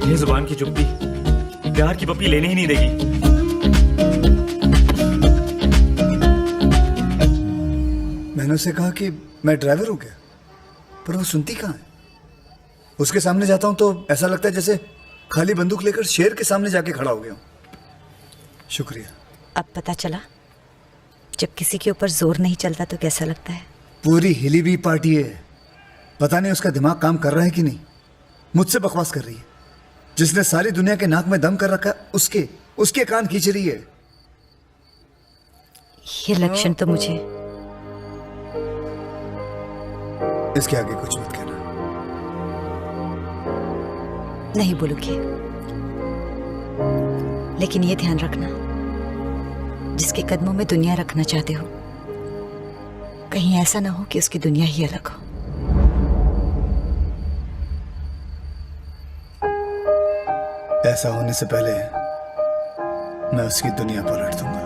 Speaker 10: ये जुबान की चुप्पी प्यार की पप्पी लेने ही नहीं देगी।
Speaker 4: मैंने उसे कहा कि मैं ड्राइवर हूं क्या, पर वो सुनती कहाँ है। उसके सामने जाता हूं तो ऐसा लगता है जैसे खाली बंदूक लेकर शेर के सामने जाके खड़ा हो गया हूं। शुक्रिया।
Speaker 5: अब पता चला जब किसी के ऊपर जोर नहीं चलता तो कैसा लगता है।
Speaker 4: पूरी हिली हुई पार्टी है, पता नहीं उसका दिमाग काम कर रहा है कि नहीं। मुझसे बकवास कर रही है। जिसने सारी दुनिया के नाक में दम कर रखा उसके कान खींच रही है।
Speaker 5: ये लक्षण तो मुझे
Speaker 4: इसके आगे कुछ मत कहना।
Speaker 5: नहीं बोलूंगी, लेकिन ये ध्यान रखना, जिसके कदमों में दुनिया रखना चाहते हो कहीं ऐसा ना हो कि उसकी दुनिया ही अलग हो।
Speaker 4: ऐसा होने से पहले मैं उसकी दुनिया पलट दूंगा।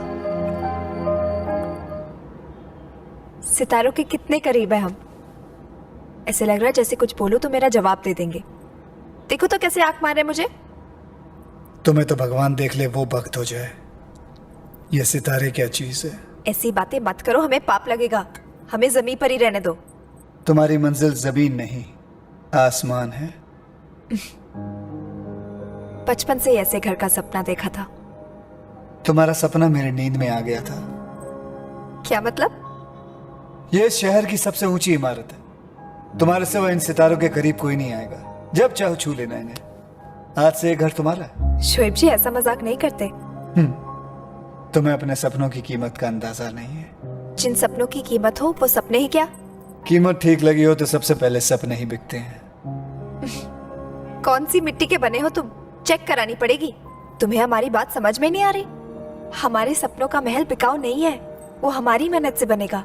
Speaker 17: सितारों के कितने करीब है हम। ऐसे लग रहा है जैसे कुछ बोलूं तो मेरा जवाब दे देंगे। देखो तो कैसे आंख मारे मुझे।
Speaker 4: तुम्हें तो भगवान देख ले वो भक्त हो जाए। ये सितारे क्या चीज है।
Speaker 17: ऐसी बातें मत करो, हमें पाप लगेगा। हमें जमीन पर ही रहने दो।
Speaker 4: तुम्हारी मंजिल जमीन नहीं आसमान है।
Speaker 17: बचपन से ऐसे घर का सपना देखा था।
Speaker 4: तुम्हारा सपना मेरी नींद में आ गया था।
Speaker 17: क्या मतलब?
Speaker 4: यह शहर की सबसे ऊंची इमारत है। तुम्हारे सिवा इन सितारों के करीब कोई नहीं आएगा। जब चाहो छू लेना इन्हें। आज से ये घर तुम्हारा है।
Speaker 17: शोएब जी ऐसा मजाक नहीं करते।
Speaker 4: तुम्हें अपने सपनों की कीमत का अंदाजा नहीं है।
Speaker 17: जिन सपनों की कीमत हो वो सपने ही क्या।
Speaker 4: कीमत ठीक लगी हो तो सबसे पहले सपने ही बिकते हैं।
Speaker 17: कौन सी मिट्टी के बने हो तुम, चेक करानी पड़ेगी। तुम्हें हमारी बात समझ में नहीं आ रही। हमारे सपनों का महल बिकाऊ नहीं है, वो हमारी मेहनत से बनेगा।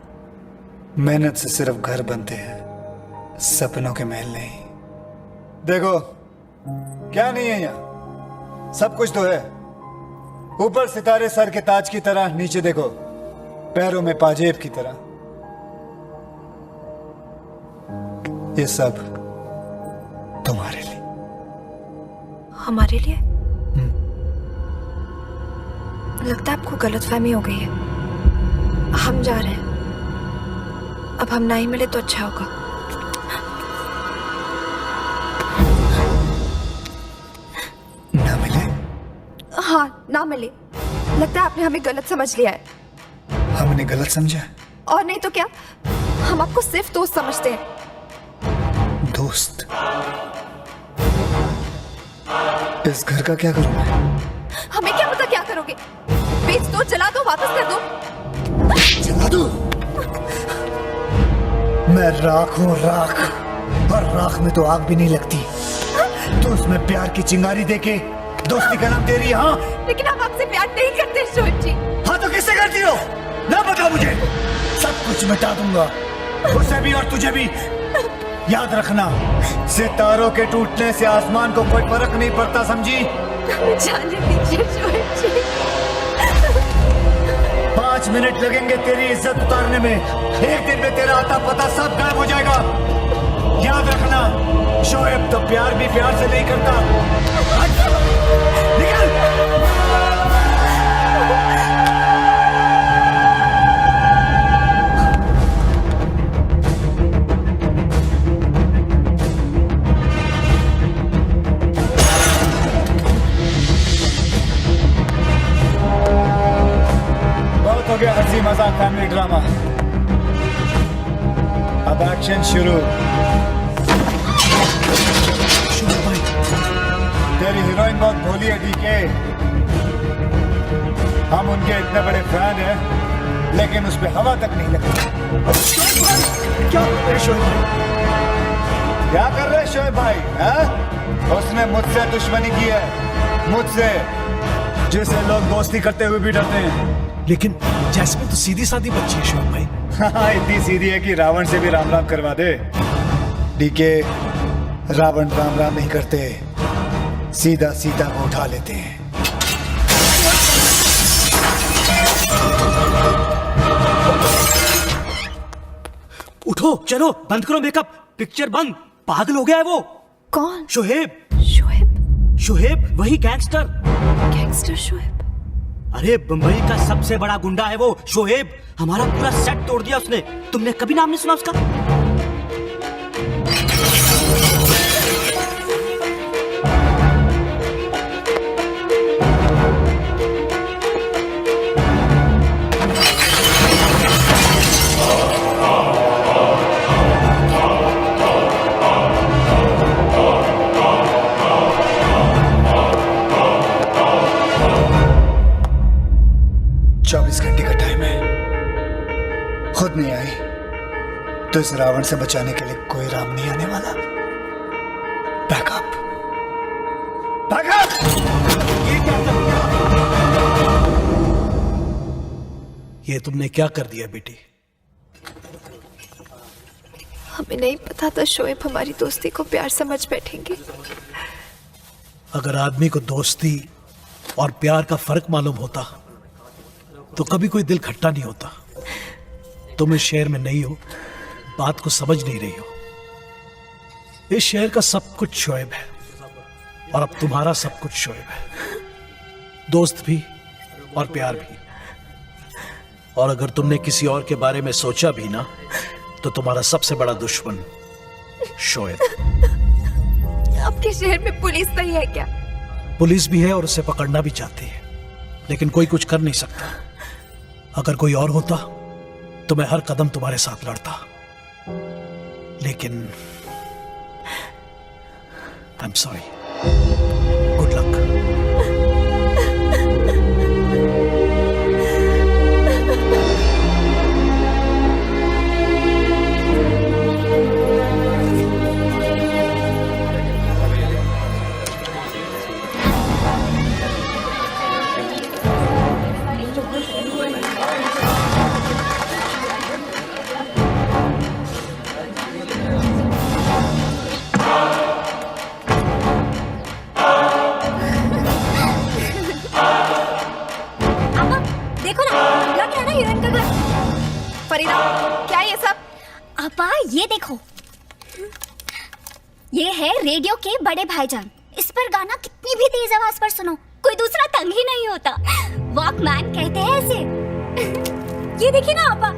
Speaker 4: मेहनत से सिर्फ घर बनते हैं, सपनों के महल नहीं। देखो क्या नहीं है यहाँ, सब कुछ तो है। ऊपर सितारे सर के ताज की तरह, नीचे देखो पैरों में पाजेब की तरह। ये सब तुम्हारे लिए।
Speaker 17: हमारे लिए? लगता है आपको गलतफहमी हो गई है। हम जा रहे हैं। अब हम ना ही मिले तो अच्छा होगा।
Speaker 4: ना मिले?
Speaker 17: हाँ, ना मिले। लगता है आपने हमें गलत समझ लिया है।
Speaker 4: हमने गलत समझा?
Speaker 17: और नहीं तो क्या, हम आपको सिर्फ दोस्त समझते हैं।
Speaker 4: दोस्त? इस घर का क्या करूं मैं?
Speaker 17: हमें क्या पता क्या करोगे। बेच दो, जला दो, वापस कर दो।
Speaker 4: जला दो? मैं राख हूं, राख। और राख में तो आग भी नहीं लगती। तो उसमें प्यार की चिंगारी देके दोस्ती का नाम दे रही है। हाँ,
Speaker 17: लेकिन हम आपसे प्यार नहीं करते शोएब जी।
Speaker 4: हाँ तो किससे करती हो? ना बताओ मुझे, सब कुछ मिटा दूंगा, उसे भी और तुझे भी। याद रखना, सितारों के टूटने से आसमान को कोई फर्क नहीं पड़ता, समझी?
Speaker 17: जाने दीजिए शोएब जी।
Speaker 4: 5 मिनट लगेंगे तेरी इज्जत उतारने में। एक दिन में तेरा आता पता सब गायब हो जाएगा। याद रखना, शोएब तो प्यार भी प्यार से नहीं करता। निकल। बहुत हो गया हंसी मजाक फैमिली ड्रामा। अब एक्शन शुरू। तेरी हीरोइन बहुत भोली है डीके। हम उनके इतने बड़े फैन हैं, लेकिन उस पे हवा तक नहीं लगती। क्या कर रहे शोएब भाई? क्या कर रहे शोएब भाई? उसने मुझसे दुश्मनी की है, मुझसे, जिसे लोग दोस्ती करते हुए भी डरते हैं।
Speaker 8: लेकिन जैस्मिन तो सीधी सादी बच्ची है शोएब भाई।
Speaker 4: हाँ, इतनी सीधी है कि रावण से भी राम राम करवा दे। डीके, रावण राम राम नहीं करते, सीधा सीधा वो उठा लेते हैं।
Speaker 8: उठो, चलो, बंद करो मेकअप, पिक्चर बंद। पागल हो गया है वो।
Speaker 17: कौन?
Speaker 8: शोहेब।
Speaker 17: शोहेब?
Speaker 8: शोहेब, वही गैंगस्टर।
Speaker 17: गैंगस्टर शोहेब?
Speaker 8: अरे बंबई का सबसे बड़ा गुंडा है वो शोहेब। हमारा पूरा सेट तोड़ दिया उसने। तुमने कभी नाम नहीं सुना उसका?
Speaker 4: खुद नहीं आई तो इस रावण से बचाने के लिए कोई राम नहीं आने वाला। Backup, backup.
Speaker 8: ये तुमने क्या कर दिया बेटी?
Speaker 17: हमें नहीं पता था शोएब हमारी दोस्ती को प्यार समझ बैठेंगे।
Speaker 8: अगर आदमी को दोस्ती और प्यार का फर्क मालूम होता तो कभी कोई दिल खट्टा नहीं होता। तुम इस शहर में नहीं हो, बात को समझ नहीं रही हो। इस शहर का सब कुछ शोएब है और अब तुम्हारा सब कुछ शोएब है, दोस्त भी और प्यार भी। और अगर तुमने किसी और के बारे में सोचा भी ना तो तुम्हारा सबसे बड़ा दुश्मन शोएब।
Speaker 17: आपके शहर में पुलिस नहीं है क्या?
Speaker 8: पुलिस भी है और उसे पकड़ना भी चाहती है, लेकिन कोई कुछ कर नहीं सकता। अगर कोई और होता तो मैं हर कदम तुम्हारे साथ लड़ता, लेकिन I am sorry. Good luck.
Speaker 17: क्या ये सब?
Speaker 14: अपा ये देखो, ये है रेडियो के बड़े भाईजान। इस पर गाना कितनी भी तेज आवाज पर सुनो कोई दूसरा तंग ही नहीं होता। वॉकमैन कहते हैं इसे। ये देखिए ना अपा,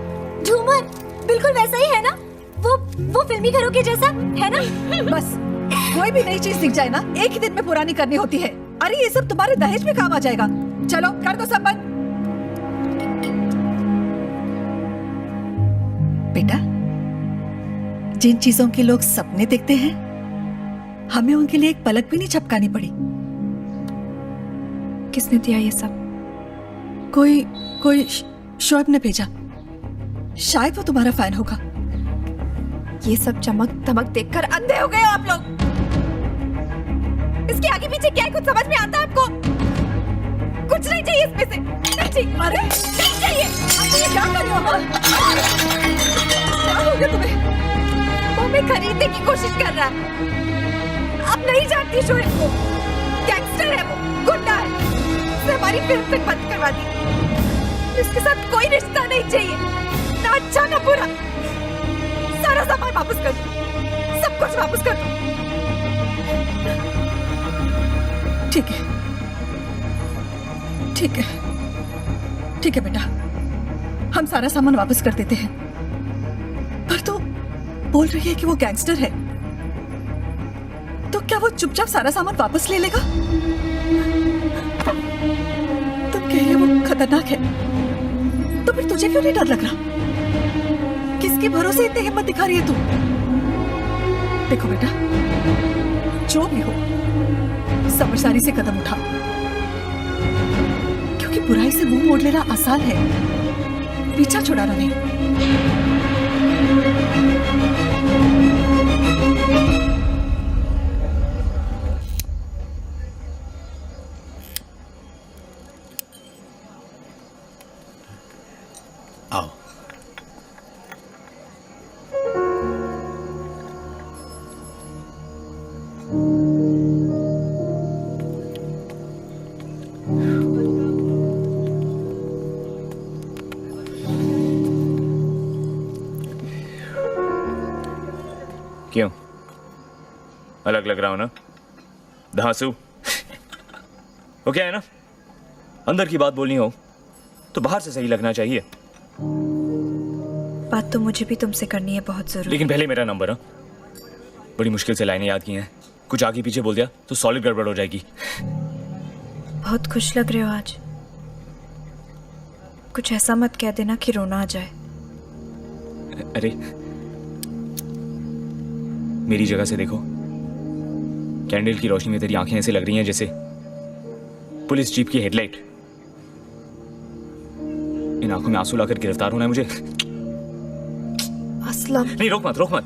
Speaker 14: झूमर बिल्कुल वैसा ही है ना, वो फिल्मी घरों के जैसा है ना।
Speaker 12: बस कोई भी नई चीज दिख जाए ना एक ही दिन में पुरानी करनी होती है। अरे ये सब तुम्हारे दहेज में काम आ जाएगा। चलो कर दो सब बंद। बेटा, जिन चीजों के लोग सपने देखते हैं हमें उनके लिए एक पलक भी नहीं झपकानी पड़ी।
Speaker 17: किसने दिया ये सब?
Speaker 12: कोई शोएब ने भेजा। शायद वो तुम्हारा फैन होगा।
Speaker 17: ये सब चमक धमक देखकर अंधे हो गए आप लोग। इसके आगे पीछे क्या है कुछ समझ में आता है आपको? कुछ नहीं चाहिए इसमें से। नहीं चाहिए। अरे नहीं चाहिए। आप ये क्या कर रहे हो? क्या हो गया तुम्हें? वो हमें खरीदने की कोशिश कर रहा है। आप नहीं जानती शोएब को। गैंगस्टर है वो, गुंडा है। उसने हमारी फिल्म तक बंद करवा दी। इसके साथ कोई रिश्ता नहीं चाहिए, ना अच्छा ना बुरा। सारा सामान वापस कर दो, सब कुछ वापस कर दो।
Speaker 12: ठीक है, ठीक है, ठीक है बेटा, हम सारा सामान वापस कर देते हैं। पर तो बोल रही है कि वो गैंगस्टर है, तो क्या वो चुपचाप सारा सामान वापस ले लेगा? तुम कह रही हो वो खतरनाक है, तो फिर तुझे क्यों नहीं डर लग रहा? किसके भरोसे इतनी हिम्मत दिखा रही है तू? देखो बेटा, जो भी हो समझदारी से कदम उठा, क्योंकि बुराई से मुंह मोड़ लेना आसान है, पीछा छुड़ाना नहीं।
Speaker 8: आओ।
Speaker 10: अलग लग रहा हूं ना धांसू? वो क्या है ना, अंदर की बात बोलनी हो तो बाहर से सही लगना चाहिए।
Speaker 17: बात तो मुझे भी तुमसे करनी है बहुत जरूरी।
Speaker 10: लेकिन पहले मेरा नंबर। हाँ, बड़ी मुश्किल से लाइनें याद की हैं, कुछ आगे पीछे बोल दिया तो सॉलिड गड़बड़ हो जाएगी।
Speaker 17: बहुत खुश लग रहे हो आज। कुछ ऐसा मत कह देना कि रोना आ जाए।
Speaker 10: अरे मेरी जगह से देखो, कैंडल की रोशनी में तेरी आंखें ऐसे लग रही हैं जैसे पुलिस जीप की हेडलाइट। इन आंखों में आंसू लाकर गिरफ्तार होना है मुझे।
Speaker 17: असलम
Speaker 10: नहीं, रोक मत रोक मत।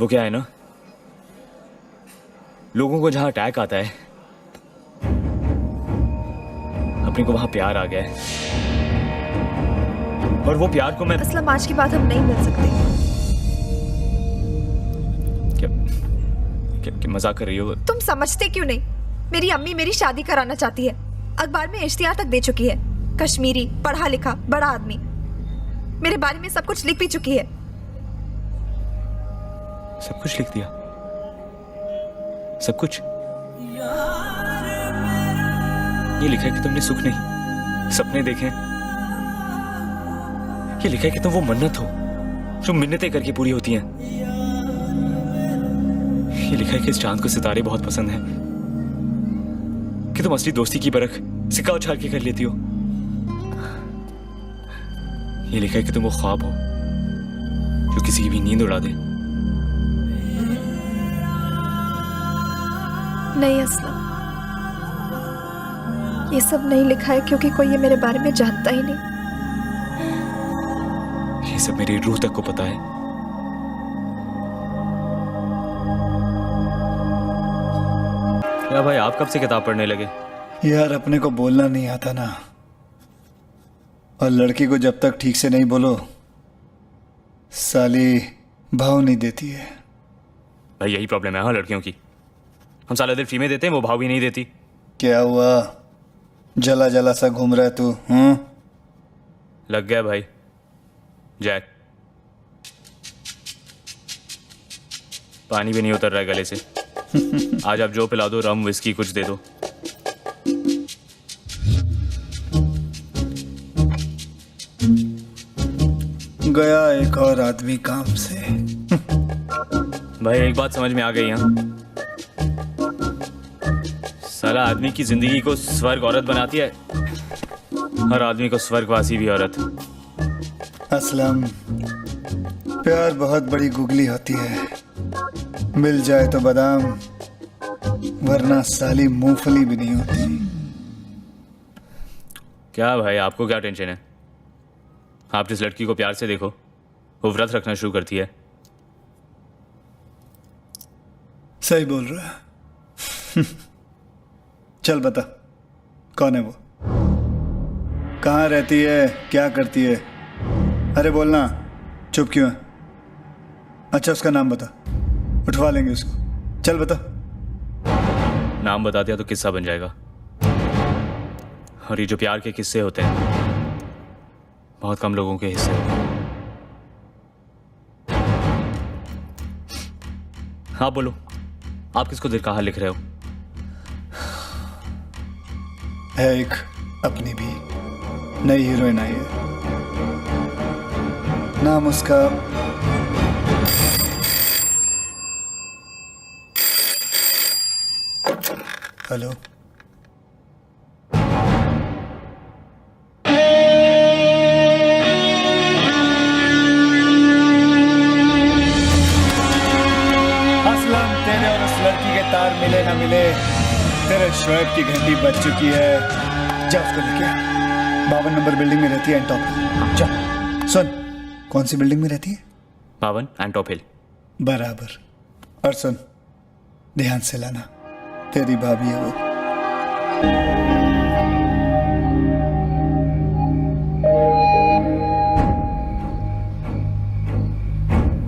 Speaker 10: वो क्या है ना, लोगों को जहां अटैक आता है अपने को वहां प्यार आ गया है, और वो प्यार को मैं।
Speaker 17: असलम आज के बाद हम नहीं मिल सकते।
Speaker 10: क्या मजाक कर रही हो?
Speaker 17: तुम समझते क्यों नहीं? मेरी अम्मी मेरी शादी कराना चाहती है, अखबार में इश्तिहार तक दे चुकी है। कश्मीरी, पढ़ा लिखा, बड़ा आदमी, मेरे बारे में सब कुछ लिख भी चुकी है।
Speaker 10: सब कुछ लिख दिया? सब कुछ? ये लिखा है कि तुमने सुख नहीं सपने देखे। ये लिखा है कि तुम वो मन्नत हो जो मिन्नतें करके पूरी होती हैं। ये लिखा है कि इस चांद को सितारे बहुत पसंद हैं, कि तुम असली दोस्ती की परख सिक्का उछाल के कर लेती हो। ये लिखा है कि तुम वो ख्वाब हो जो किसी की भी नींद उड़ा दे।
Speaker 17: नहीं असलम, ये सब नहीं लिखा है क्योंकि कोई ये मेरे बारे में जानता ही नहीं।
Speaker 10: ये सब मेरी रूह तक को पता है। क्या भाई, आप कब से किताब पढ़ने लगे?
Speaker 4: यार अपने को बोलना नहीं आता ना, और लड़की को जब तक ठीक से नहीं बोलो साली भाव नहीं देती है।
Speaker 10: भाई यही प्रॉब्लम है हाँ लड़कियों की। हम साला दिल फ्री में देते हैं, वो भाव भी नहीं देती।
Speaker 4: क्या हुआ, जला जला सा घूम रहा है तू?
Speaker 10: लग गया भाई जैक। पानी भी नहीं उतर रहा है गले से। आज आप जो पिला दो, रम विस्की कुछ दे दो।
Speaker 4: गया एक और आदमी काम से।
Speaker 10: भाई एक बात समझ में आ गई। यहाँ साला आदमी की जिंदगी को स्वर्ग औरत बनाती है, हर आदमी को स्वर्गवासी भी औरत।
Speaker 4: असलम, प्यार बहुत बड़ी गुगली होती है, मिल जाए तो बादाम वरना साली मूंगफली भी नहीं होती।
Speaker 10: क्या भाई आपको क्या टेंशन है? आप जिस लड़की को प्यार से देखो वो व्रत रखना शुरू करती है।
Speaker 4: सही बोल रहा है। चल बता कौन है वो, कहाँ रहती है, क्या करती है? अरे बोलना, चुप क्यों है? अच्छा उसका नाम बता, उठवा लेंगे उसको। चल बता।
Speaker 10: नाम बता दिया तो किस्सा बन जाएगा, और ये जो प्यार के किस्से होते हैं बहुत कम लोगों के हिस्से होते हैं। हाँ बोलो, आप किसको दिल का हाल लिख रहे हो?
Speaker 4: है एक अपनी भी नई हीरोइन आई है, नाम उसका हेलो। असलम, तेरे और उस लड़की के तार मिले ना मिले, तेरे शोएब की घंटी बज चुकी है। जा उसको लेके आ, 52 नंबर बिल्डिंग में रहती है, एंटॉप हिल। जा। सुन, कौन सी बिल्डिंग में रहती है?
Speaker 10: 52 एंटॉप हिल।
Speaker 4: बराबर। और सुन, ध्यान से लाना, तेरी भाभी है वो।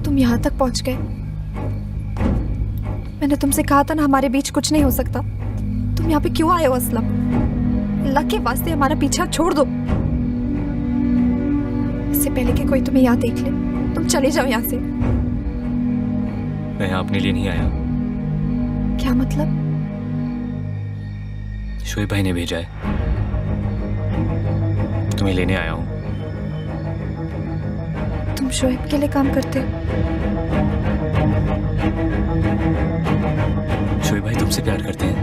Speaker 17: तुम यहाँ तक पहुँच गए। मैंने तुमसे कहा था ना हमारे बीच कुछ नहीं हो सकता। तुम यहाँ पे क्यों आए हो असलम? अल्लाह के वास्ते हमारा पीछा छोड़ दो। इससे पहले कि कोई तुम्हें यहाँ देख ले, तुम चले जाओ यहाँ से।
Speaker 10: मैं यहाँ अपने लिए नहीं आया,
Speaker 17: क्या मतलब?
Speaker 10: शोएब भाई ने भेजा है, तुम्हें लेने आया हूँ।
Speaker 17: तुम शोएब के लिए काम करते हो?
Speaker 10: शोएब भाई तुमसे प्यार करते हैं।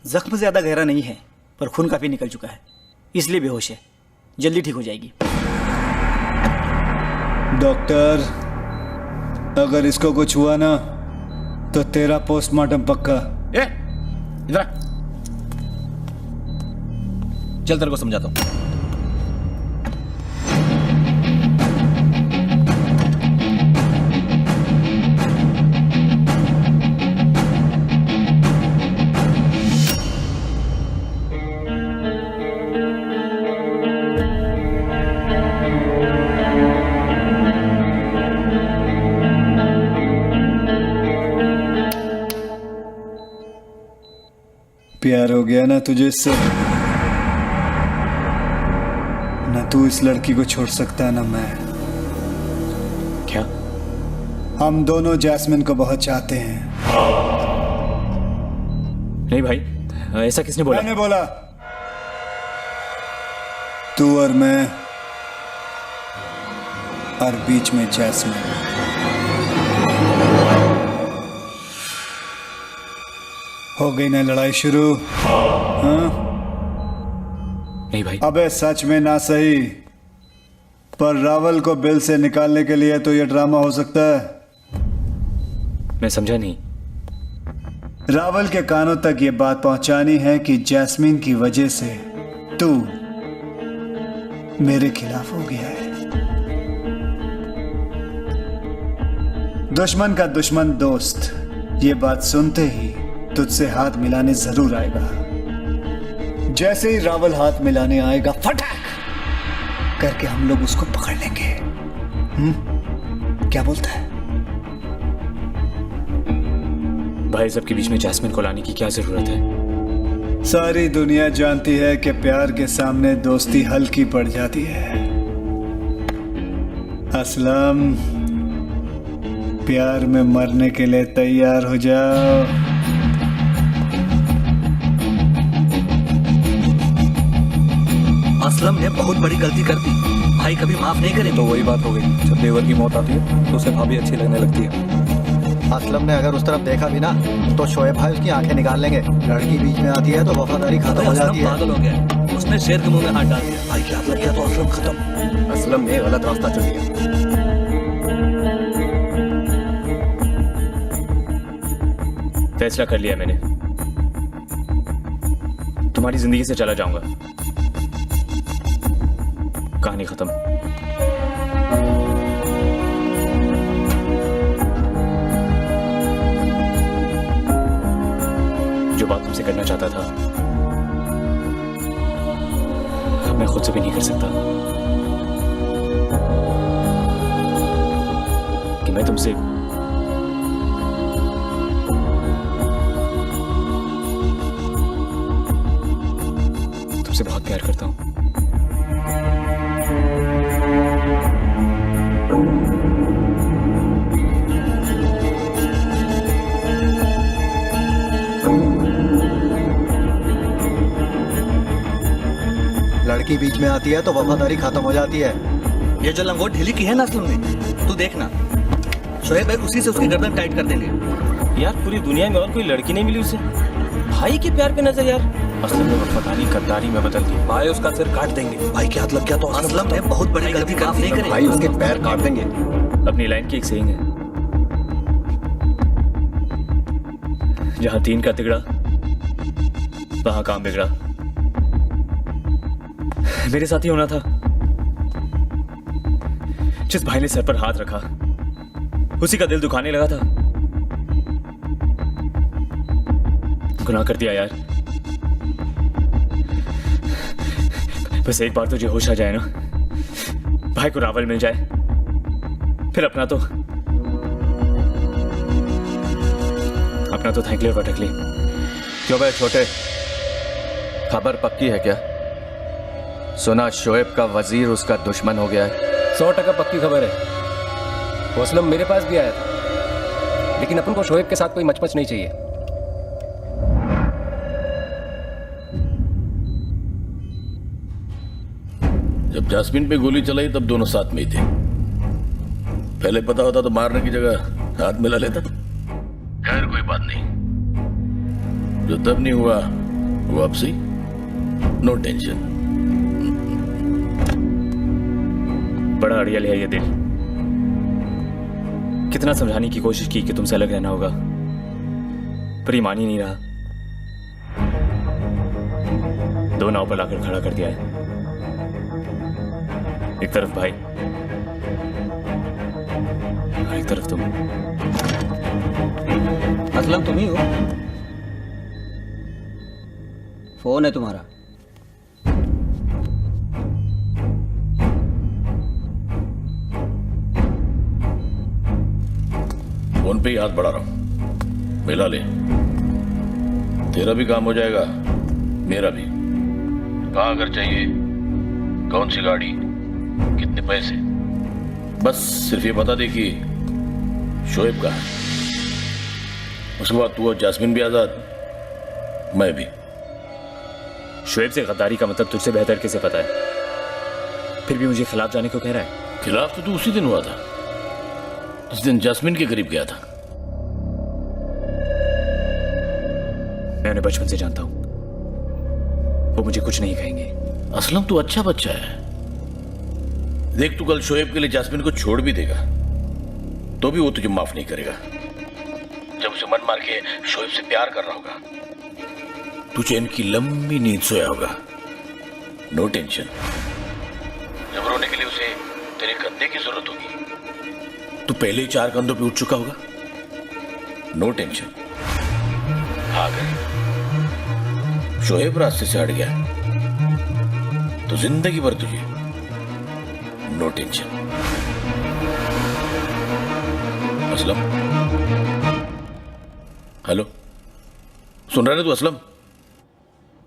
Speaker 15: जख्म ज्यादा गहरा नहीं है पर खून काफी निकल चुका है, इसलिए बेहोश है। जल्दी ठीक हो जाएगी।
Speaker 4: डॉक्टर, अगर इसको कुछ हुआ ना तो तेरा पोस्टमार्टम पक्का।
Speaker 11: इधर आ। चल तेरे को समझाता हूं।
Speaker 4: प्यार हो गया ना तुझे इससे? ना तू इस लड़की को छोड़ सकता है ना मैं।
Speaker 10: क्या?
Speaker 4: हम दोनों जैस्मिन को बहुत चाहते हैं।
Speaker 10: नहीं भाई, ऐसा किसने बोला?
Speaker 4: मैंने बोला। तू और मैं और बीच में जैस्मिन। हो गई ना लड़ाई शुरू? हाँ?
Speaker 10: नहीं भाई।
Speaker 4: अबे सच में ना सही, पर रावल को बिल से निकालने के लिए तो ये ड्रामा हो सकता है।
Speaker 10: मैं समझा नहीं।
Speaker 4: रावल के कानों तक ये बात पहुंचानी है कि जैस्मिन की वजह से तू मेरे खिलाफ हो गया है। दुश्मन का दुश्मन दोस्त ये बात सुनते ही तुझसे हाथ मिलाने जरूर आएगा। जैसे ही रावल हाथ मिलाने आएगा, फटाक करके हम लोग उसको पकड़ लेंगे। क्या बोलता है?
Speaker 10: भाई सबके बीच में जैस्मिन को लाने की क्या जरूरत है?
Speaker 4: सारी दुनिया जानती है कि प्यार के सामने दोस्ती हल्की पड़ जाती है। असलम, प्यार में मरने के लिए तैयार हो जाओ।
Speaker 16: असलम ने बहुत बड़ी गलती कर दी, भाई कभी माफ नहीं करे।
Speaker 2: तो वही बात हो गई, जब देवर की मौत आती है तो उसे भाभी अच्छी लगने लगती है।
Speaker 6: असलम ने अगर उस तरफ देखा भी ना तो शोएब भाई उसकी आंखें निकाल लेंगे। लड़की बीच में आती है तो वफादारी खत्म हो जाती है।
Speaker 16: पागल हो गया, उसने शेर के मुंह में हाथ डाल दिया। भाई क्या लग गया तो असलम खत्म।
Speaker 2: असलम ने गलत रास्ता चल दिया।
Speaker 10: फैसला कर लिया मैंने, तुम्हारी जिंदगी से चला जाऊंगा। कहानी खत्म। जो बात तुमसे करना चाहता था मैं खुद से भी नहीं कर सकता कि मैं तुमसे बहुत प्यार करता हूं।
Speaker 6: लड़की बीच में आती है तो वफादारी खत्म हो जाती है।
Speaker 16: ये जो लंगोट ढीली की है ना असलम ने, तू देखना शोएब भाई उसी से उसकी गर्दन टाइट कर देंगे।
Speaker 22: यार पूरी दुनिया में और कोई लड़की नहीं मिली उसे भाई के प्यार पे नजर। यार
Speaker 10: असलम ने वफादारी गद्दारी में बदल दी।
Speaker 22: भाई उसका सिर काट देंगे।
Speaker 16: भाई क्या हाथ लग गया तो असलम ने बहुत बड़ी गलती कर दी।
Speaker 2: भाई उसके पैर काट देंगे।
Speaker 10: अपनी लाइन की एक सेइंग है, जहां तीन का तिगड़ा वहां काम बिगड़ा। मेरे साथ ही होना था। जिस भाई ने सर पर हाथ रखा उसी का दिल दुखाने लगा था। गुनाह कर दिया यार, बस एक बार तुझे होश आ जाए ना, भाई को रावल मिल जाए, फिर अपना तो थैंकले और भटकले।
Speaker 3: क्यों भाई छोटे, खबर पक्की है क्या? सुना शोएब का वजीर उसका दुश्मन हो गया है।
Speaker 7: 100% पक्की खबर है। वो असलम मेरे पास भी आया था, लेकिन अपन को शोएब के साथ कोई मचमच नहीं चाहिए।
Speaker 11: जब जास्मिन पे गोली चलाई तब दोनों साथ में ही थे। पहले पता होता तो मारने की जगह हाथ मिला लेता। खैर कोई बात नहीं, जो तब नहीं हुआ वो अब सही। No tension.
Speaker 10: बड़ा अड़ियल है ये दिल। कितना समझाने की कोशिश की कि तुमसे अलग रहना होगा, पर ये मान ही नहीं रहा। दो नाव पर लाकर खड़ा कर दिया है। एक तरफ भाई और एक तरफ तुम।
Speaker 15: असलम तुम ही हो? फोन है तुम्हारा।
Speaker 11: फोन पे ही हाथ बढ़ा रहा हूं, मिला ले। तेरा भी काम हो जाएगा, मेरा भी। कहां घर चाहिए, कौन सी गाड़ी, कितने पैसे, बस सिर्फ ये बता दे कि शोएब का है। उसके बाद तू और जास्मिन भी आजाद, मैं भी।
Speaker 10: शोएब से गद्दारी का मतलब तुझसे बेहतर किसे पता है? फिर भी मुझे खिलाफ जाने को कह रहा है।
Speaker 11: खिलाफ तो तू उसी दिन हुआ था, उस दिन जास्मिन के करीब गया था।
Speaker 10: मैं उन्हें बचपन से जानता हूं, वो मुझे कुछ नहीं कहेंगे।
Speaker 11: असलम तू अच्छा बच्चा है। देख तू कल शोएब के लिए जास्मिन को छोड़ भी देगा तो भी वो तुझे माफ नहीं करेगा। जब उसे मन मार के शोएब से प्यार कर रहा होगा, तुझे इनकी लंबी नींद सोया होगा। No tension. जब रोने के लिए उसे तेरे कंधे की जरूरत होगी, तू पहले ही 4 कंधों पे उठ चुका होगा। No tension. अगर शोएब रास्ते से हट गया तो जिंदगी भर तुझे नो टेंशन। असलम, हेलो, सुन रहा है तू असलम?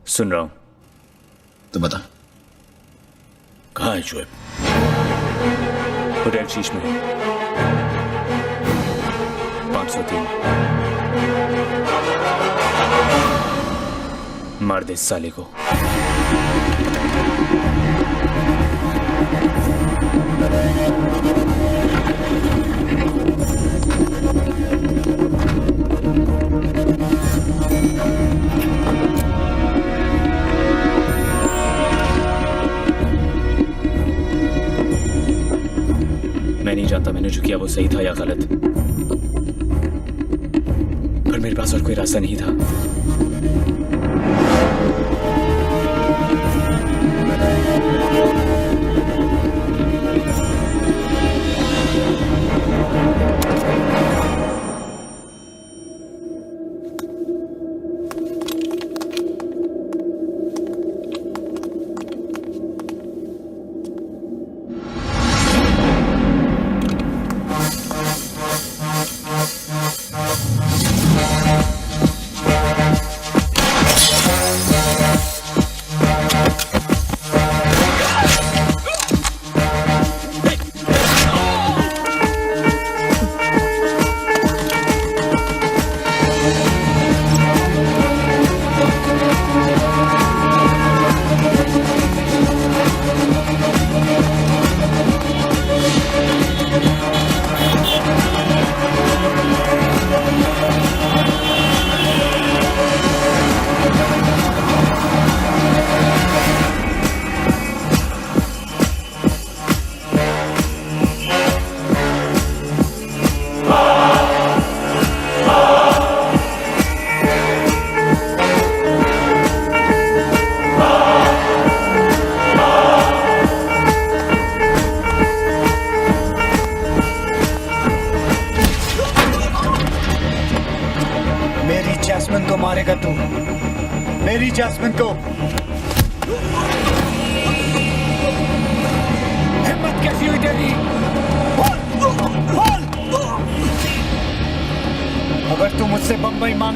Speaker 10: सुन रहा हूं।
Speaker 11: तो बता कहां है शोएब?
Speaker 10: होटल शीश में 503। मार दे इस साले को। मैं नहीं जानता मैंने जो किया वो सही था या गलत, पर मेरे पास और कोई रास्ता नहीं था।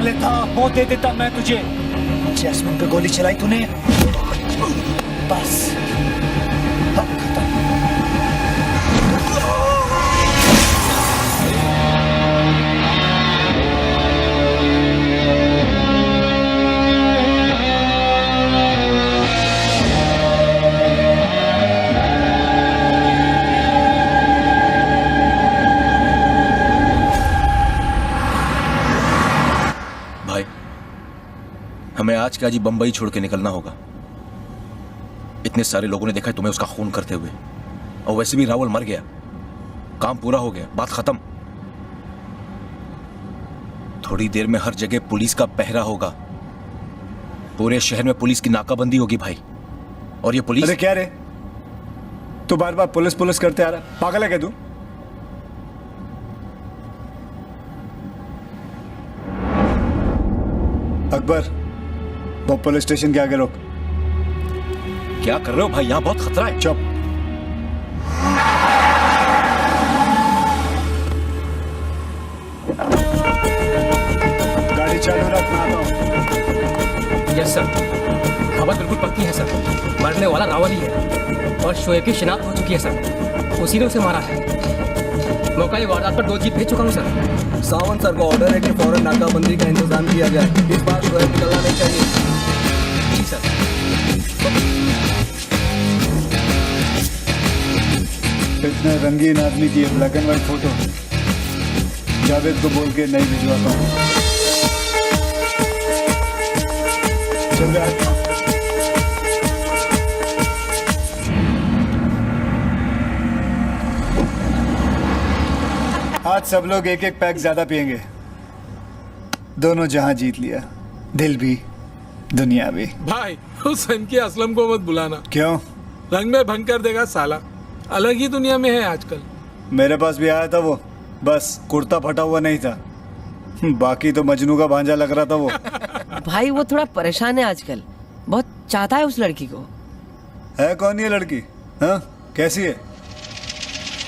Speaker 15: लेता वो दे देता मैं तुझे। जैस्मिन पे गोली चलाई तूने, बस अब खत्म।
Speaker 2: हमें आज के आज ही बंबई छोड़ के निकलना होगा। इतने सारे लोगों ने देखा है तुम्हें उसका खून करते हुए, और वैसे भी रावल मर गया, काम पूरा हो गया, बात खत्म। थोड़ी देर में हर जगह पुलिस का पहरा होगा, पूरे शहर में पुलिस की नाकाबंदी होगी भाई। और ये पुलिस।
Speaker 4: अरे क्या रे, तू बार बार पुलिस पुलिस करते आ रहा, पागल है क्या तू? अकबर, वो पुलिस स्टेशन के आगे रोक।
Speaker 2: क्या कर रहे हो भाई, यहां बहुत खतरा है।
Speaker 4: चुप। गाड़ी चालू रख, मैं आता हूं।
Speaker 7: यस सर, खबर बिल्कुल पक्की है सर। मरने वाला रावल ही है और शोएब की शिनाख्त हो चुकी है सर। उसी ने उसे मारा है। मौका वारदात पर 2 जीप भेज चुका हूँ सर।
Speaker 16: सावंत सर का ऑर्डर है कि फौरन नाकाबंदी का इंतजाम किया जाए। इस बार शोएब निकलना नहीं चाहिए।
Speaker 7: जी सर।
Speaker 4: इतने रंगीन आदमी की black and white photo Javed को बोल के नहीं भिजवाता हूँ। चल रहा आज सब लोग एक एक पैक ज्यादा पिएंगे। दोनों जहां जीत लिया, दिल भी दुनिया भी।
Speaker 21: भाई हुसैन की असलम को मत बुलाना।
Speaker 4: क्यों?
Speaker 21: रंग में भंग कर देगा साला, अलग ही दुनिया में है आजकल।
Speaker 4: मेरे पास भी आया था वो, बस कुर्ता फटा हुआ नहीं था, बाकी तो मजनू का भांजा लग रहा था वो।
Speaker 18: भाई वो थोड़ा परेशान है आजकल, बहुत चाहता है उस लड़की को।
Speaker 4: है कौन ये लड़की? हाँ कैसी है?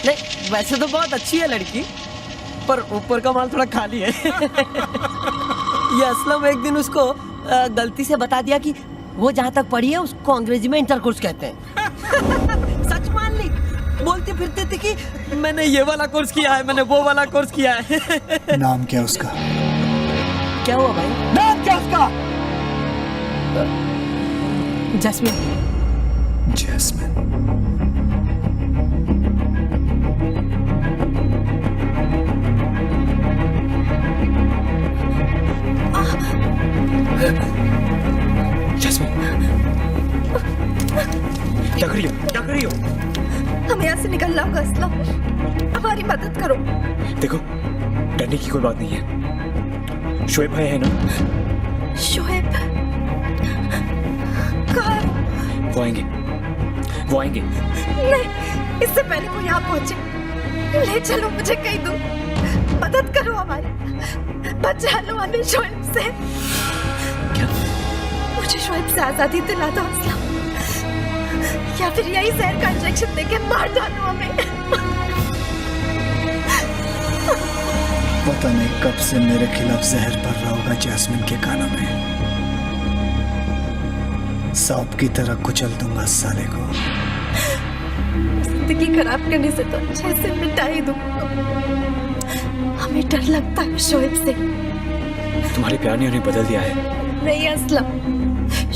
Speaker 18: नहीं वैसे तो बहुत अच्छी है लड़की, पर ऊपर का माल थोड़ा खाली है। ये असलम एक दिन उसको गलती से बता दिया कि वो जहाँ तक पढ़ी है उसको अंग्रेजी में इंटरकोर्स कहते हैं। सच मान ली, बोलते फिरते थे कि मैंने ये वाला कोर्स किया है, मैंने वो वाला कोर्स किया है।
Speaker 4: नाम क्या उसका?
Speaker 18: क्या हुआ भाई?
Speaker 4: नाम क्या उसका?
Speaker 18: जैस्मिन।
Speaker 4: जैस्मिन।
Speaker 10: क्या कर रही हो? क्या कर रही हो?
Speaker 17: हमें यहाँ से निकलना होगा असलम, हमारी मदद करो।
Speaker 10: देखो डरने की कोई बात नहीं है। शोएब भाई है ना?
Speaker 17: शोएब कहाँ है?
Speaker 10: वो आएंगे, वो आएंगे।
Speaker 17: नहीं, इससे पहले वो यहाँ पहुंचे। ले चलो मुझे कहीं दूर, मदद करो हमारी, बचा लो हमें शोएब से।
Speaker 10: क्या?
Speaker 17: मुझे शोएब से आजादी दिला दो असलम, या फिर यही जहर का इंजेक्शन देके मार डालो हमें।
Speaker 4: पता नहीं कब से मेरे खिलाफ जहर भर रहा होगा जैस्मिन के कानों में। सांप की तरह कुचल दूंगा साले को।
Speaker 17: जिंदगी खराब करने से तो अच्छे से मिटा ही दूं। हमें डर लगता है शोएब से।
Speaker 10: तुम्हारे प्यार ने उन्हें बदल दिया है।
Speaker 17: नहीं असलम,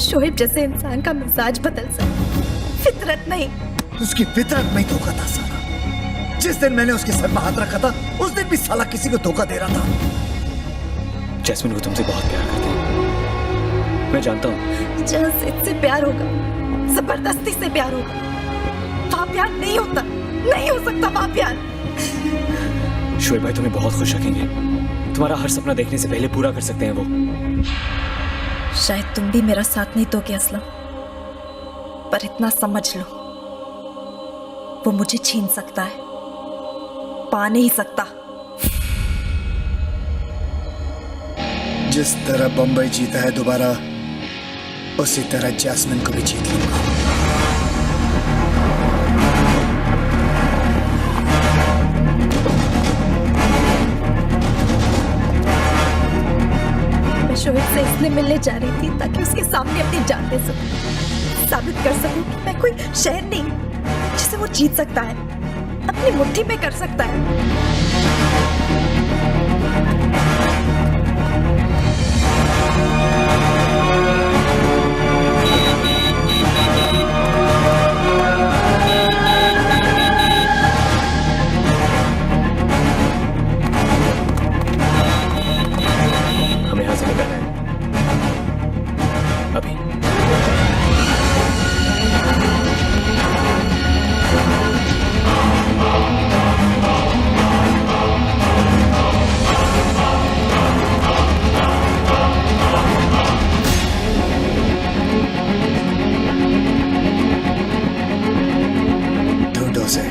Speaker 17: शोएब जैसे इंसान का मिजाज बदल सकता, फितरत नहीं।
Speaker 6: उसकी फितरत में ही धोखा था साला। जिस दिन मैंने उसके सर में हाथ रखा था उस दिन भी साला किसी को धोखा दे रहा था।
Speaker 10: जैस्मिन वो तुमसे बहुत प्यार करते हैं, मैं जानता हूँ।
Speaker 17: जहाँ से इससे प्यार होगा, जबरदस्ती से प्यार होगा, वहाँ प्यार नहीं होता, नहीं हो सकता वहाँ प्यार।
Speaker 10: शोएब भाई तुम्हें बहुत खुश रखेंगे, तुम्हारा हर सपना देखने से पहले पूरा कर सकते हैं वो।
Speaker 17: शायद तुम भी मेरा साथ नहीं दोगे असलम, पर इतना समझ लो, वो मुझे छीन सकता है, पा नहीं सकता।
Speaker 4: जिस तरह बंबई जीता है दोबारा, उसी तरह जैस्मिन को भी जीत लूंगा।
Speaker 17: मिलने जा रही थी ताकि उसके सामने अपनी जान दे सकूं, साबित कर सकूं कि मैं कोई शहर नहीं जिसे वो जीत सकता है, अपनी मुट्ठी में कर सकता है।
Speaker 10: हमें यहाँ से निकलना है अभी।
Speaker 6: ढूंढो उसे।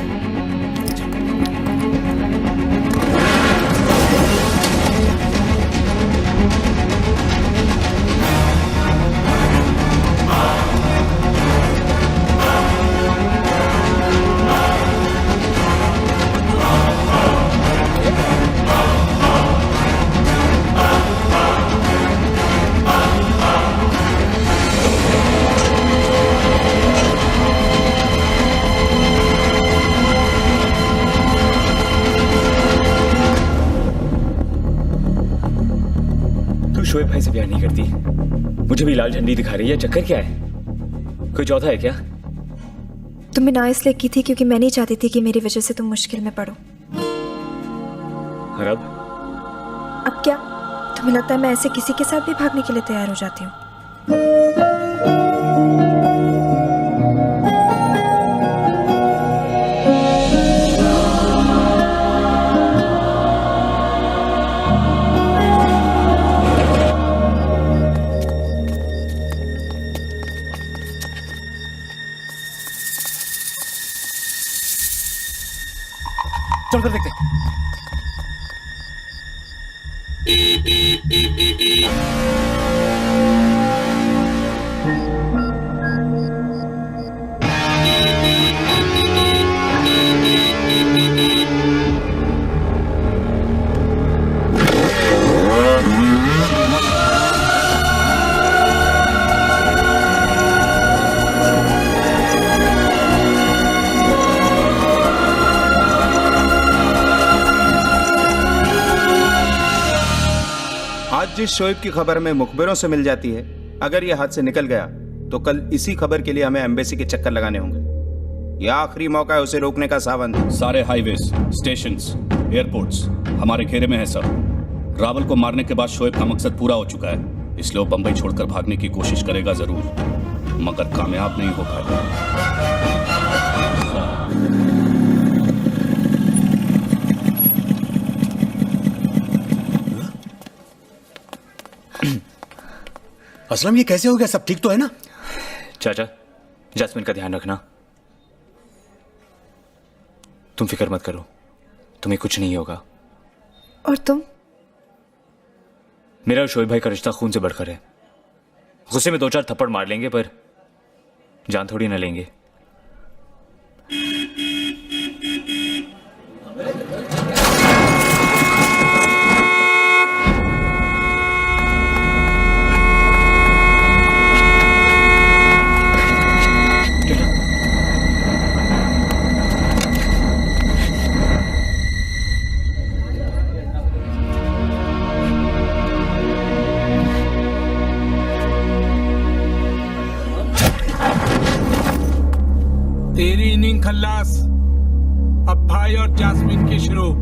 Speaker 10: शोएब भाई से प्यार नहीं करती, मुझे भी लाल झंडी दिखा रही है। चक्कर क्या है? कोई चौथा है क्या?
Speaker 17: तुमने ना इसलिए की थी क्योंकि मैं नहीं चाहती थी कि मेरी वजह से तुम मुश्किल में पड़ो।
Speaker 10: और
Speaker 17: अब क्या तुम्हें लगता है मैं ऐसे किसी के साथ भी भागने के लिए तैयार हो जाती हूँ?
Speaker 7: चल कर देखते।
Speaker 13: जिस शोएब की खबर हमें मुखबिरों से मिल जाती है, अगर ये हाथ से निकल गया तो कल इसी खबर के लिए हमें एम्बेसी के चक्कर लगाने होंगे। यह आखिरी मौका है उसे रोकने का सावंत।
Speaker 20: सारे हाईवेज, स्टेशंस, एयरपोर्ट्स हमारे घेरे में है सर। रावल को मारने के बाद शोएब का मकसद पूरा हो चुका है, इसलिए वो बंबई छोड़कर भागने की कोशिश करेगा जरूर, मगर कामयाब नहीं हो पाएगा।
Speaker 6: असलम, ये कैसे हो गया? सब ठीक तो है ना?
Speaker 10: चाचा, जैस्मिन का ध्यान रखना। तुम फिक्र मत करो, तुम्हें कुछ नहीं होगा।
Speaker 17: और तुम?
Speaker 10: मेरा और शोएब भाई का रिश्ता खून से बढ़कर है। गुस्से में 2-4 थप्पड़ मार लेंगे पर जान थोड़ी ना लेंगे।
Speaker 21: तेरी इनिंग खल्लास, अब भाई और जास्मिन की शुरू।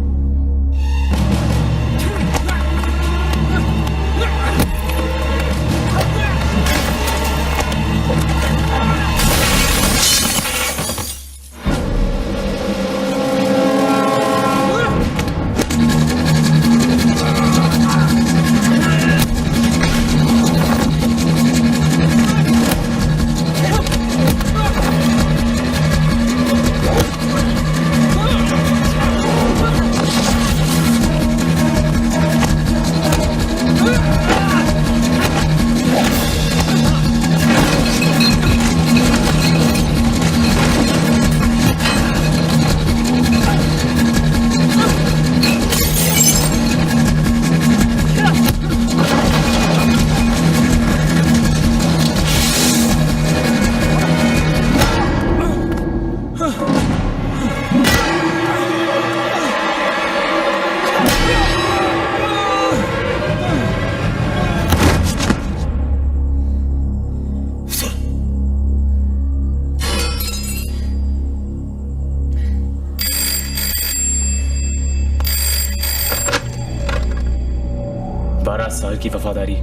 Speaker 10: साल की वफादारी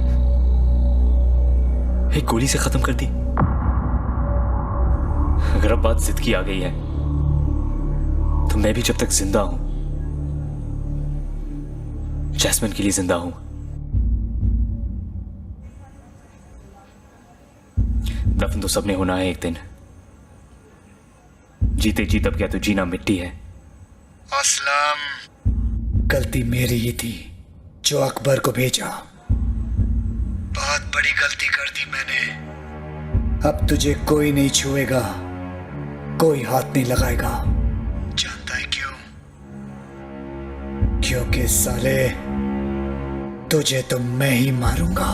Speaker 10: एक गोली से खत्म कर दी। अगर अब बात जिद की आ गई है तो मैं भी जब तक जिंदा हूं जैस्मिन के लिए जिंदा हूं। दफन तो सबने होना है एक दिन। जीते जी तब क्या तो जीना मिट्टी है।
Speaker 6: असलम, गलती मेरी ही थी जो अकबर को भेजा। बहुत बड़ी गलती कर दी मैंने। अब तुझे कोई नहीं छुएगा, कोई हाथ नहीं लगाएगा। जानता है क्यों? क्योंकि साले तुझे तो मैं ही मारूंगा।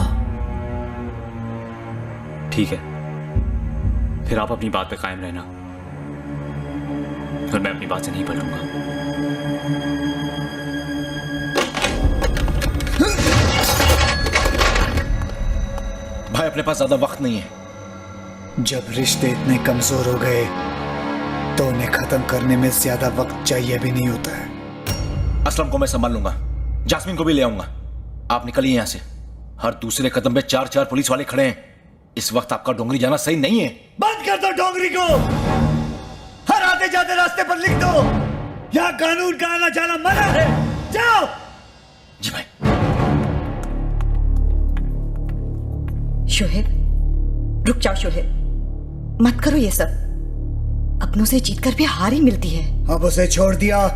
Speaker 10: ठीक है, फिर आप अपनी बात पे कायम रहना और मैं अपनी बात से नहीं पलटूंगा।
Speaker 2: भाई अपने पास ज्यादा वक्त नहीं है।
Speaker 6: जब रिश्ते इतने कमजोर हो गए तो उन्हें खत्म करने में ज्यादा वक्त चाहिए भी नहीं होता है।
Speaker 2: असलम को मैं संभाल लूंगा, जास्मिन को भी ले आऊंगा। आप निकलिए यहां से। हर दूसरे कदम पे 4-4 पुलिस वाले खड़े हैं। इस वक्त आपका डोंगरी जाना सही नहीं है।
Speaker 6: बंद कर दो डोंगरी को। हर आते जाते रास्ते पर लिख दो, यहाँ कानून का आना जाना मना है। जाओ।
Speaker 2: जी भाई।
Speaker 5: शोहेब, रुक जाओ शोहेब, मत करो ये सब। अपनों से जीतकर भी हार ही मिलती है।
Speaker 6: अब उसे छोड़ दिया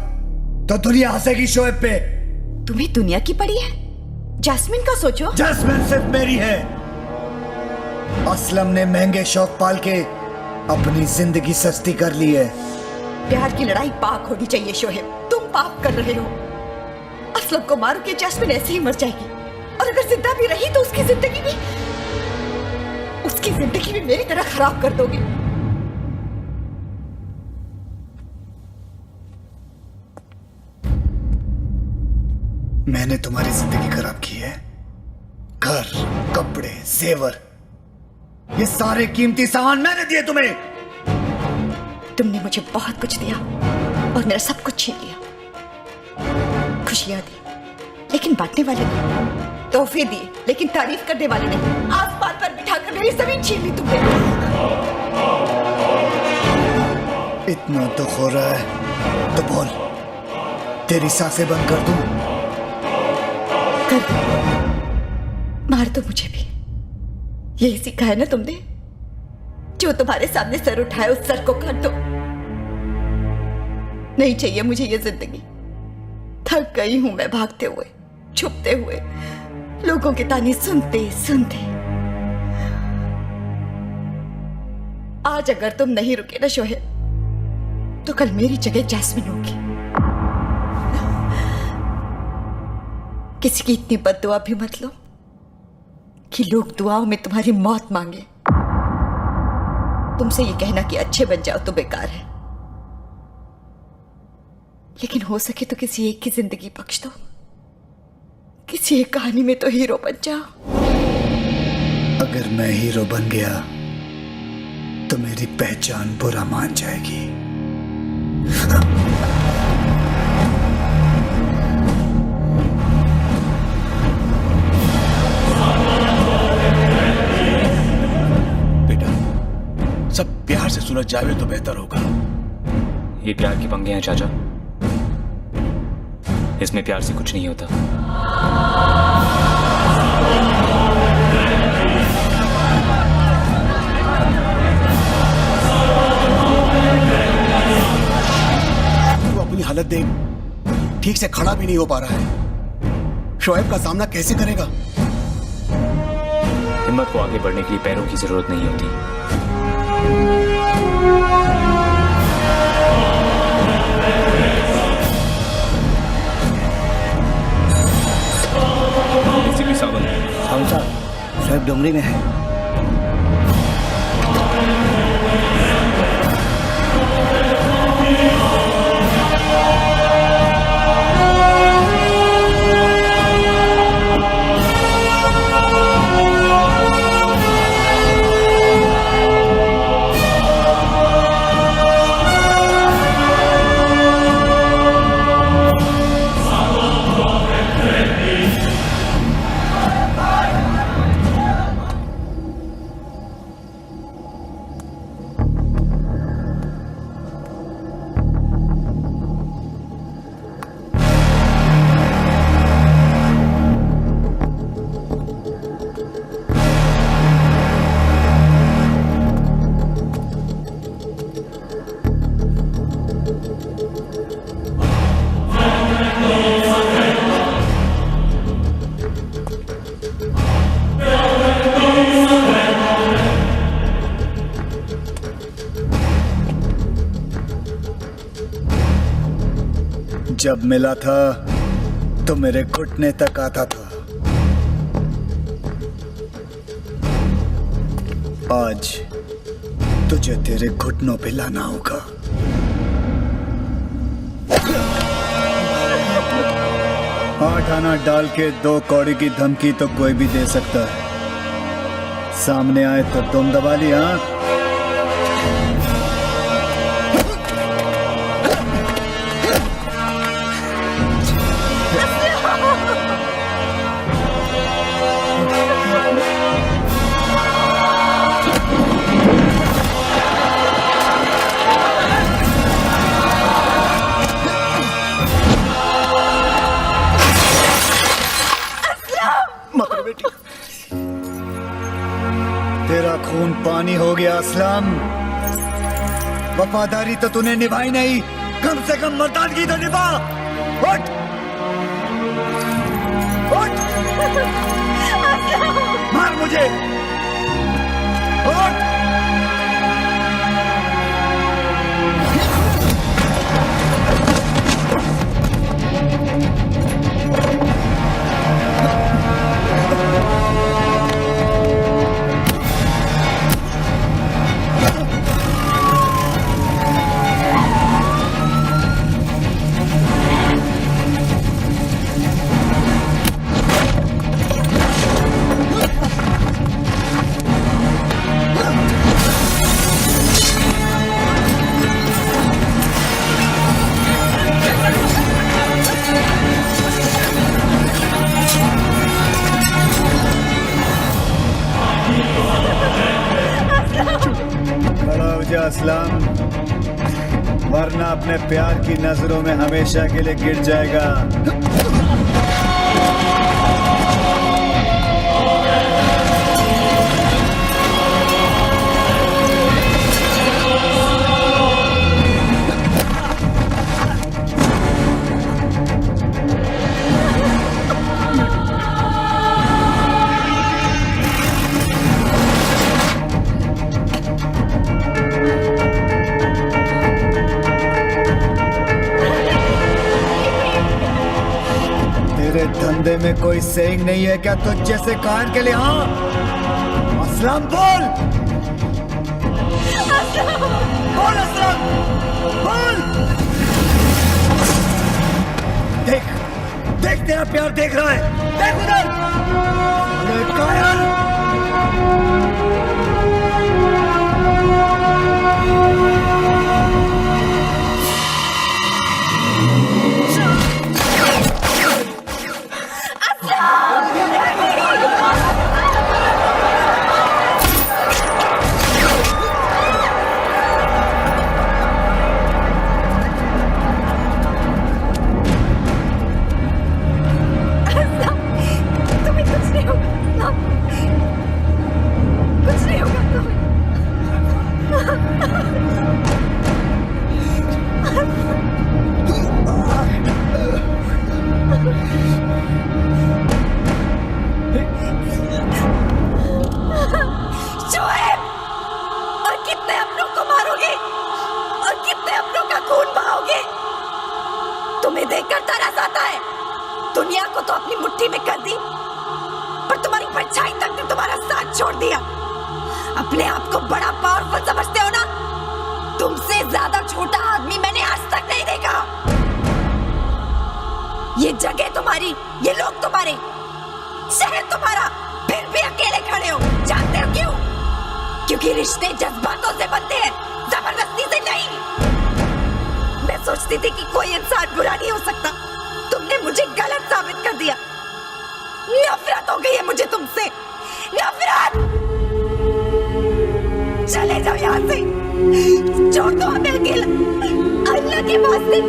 Speaker 6: तो दुनिया हंसेगी शोहेब पे।
Speaker 5: तुम्हें दुनिया की पड़ी है? जैस्मिन का सोचो।
Speaker 6: जैस्मिन सिर्फ मेरी है। असलम ने महंगे शौक पाल के अपनी जिंदगी सस्ती कर ली है।
Speaker 5: प्यार की लड़ाई पाक होनी चाहिए शोहेब, तुम पाप कर रहे हो। असलम को मारो कि जैस्मिन ऐसे ही मर जाएगी, और अगर जिंदा भी रही तो उसकी जिंदगी भी मेरी तरह खराब कर दोगे।
Speaker 6: मैंने तुम्हारी जिंदगी खराब की है। घर, कपड़े, जेवर, ये सारे कीमती सामान मैंने दिए तुम्हें।
Speaker 5: तुमने मुझे बहुत कुछ दिया और मेरा सब कुछ छीन लिया। खुशियां दी लेकिन बांटने वाले नहीं, तोहफे दिए लेकिन तारीफ करने वाले नहीं। आसमान पर बिठाकर मेरी जमीन छीन ली तुमने।
Speaker 6: इतना दुख हो रहा है तो बोल, तेरी सांसें बंद कर दूं?
Speaker 5: कर दो, मार दो मुझे भी। यही सीखा है ना तुमने? जो तुम्हारे सामने सर उठाए उस सर को काट दो। नहीं चाहिए मुझे ये जिंदगी। थक गई हूं मैं भागते हुए, छुपते हुए, लोगों के ताने सुनते सुनते। आज अगर तुम नहीं रुके ना शोहेब, तो कल मेरी जगह जैस्मिन होगी। किसी की इतनी बद्दुआ भी मत लो कि लोग दुआओं में तुम्हारी मौत मांगे। तुमसे ये कहना कि अच्छे बन जाओ तो बेकार है, लेकिन हो सके तो किसी एक की जिंदगी बख्श दो। किसी एक कहानी में तो हीरो बन जाओ।
Speaker 6: अगर मैं हीरो बन गया तो मेरी पहचान बुरा मान जाएगी।
Speaker 2: सब प्यार से सुलझ जावे तो बेहतर होगा।
Speaker 10: ये प्यार के पंगे हैं चाचा, इसमें प्यार से कुछ नहीं होता।
Speaker 1: तू अपनी हालत देख, ठीक से खड़ा भी नहीं हो पा रहा है। शोएब का सामना कैसे करेगा?
Speaker 10: हिम्मत को आगे बढ़ने के लिए पैरों की जरूरत नहीं होती।
Speaker 15: साहब, शोएब डोंगरी में है।
Speaker 4: जब मिला था तो मेरे घुटने तक आता था। आज तुझे तेरे घुटनों पे लाना होगा। आठ आना डाल के 2 कौड़ी की धमकी तो कोई भी दे सकता है, सामने आए तो तुम दबा ली। हाँ, तेरा खून पानी हो गया असलम। वफादारी तो तूने निभाई नहीं, कम से कम मर्दानगी तो निभा। उठ, उठ, मार मुझे, उठ। असलम, वरना अपने प्यार की नजरों में हमेशा के लिए गिर जाएगा। धंधे में कोई सेइंग नहीं है क्या तुझ जैसे कान के लिए? हाँ, असलम बोल, बोल असलम, बोल। देख, देख तेरा प्यार देख रहा है, देख उधर। अरे कायर,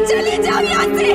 Speaker 17: चले जाओ यहाँ से।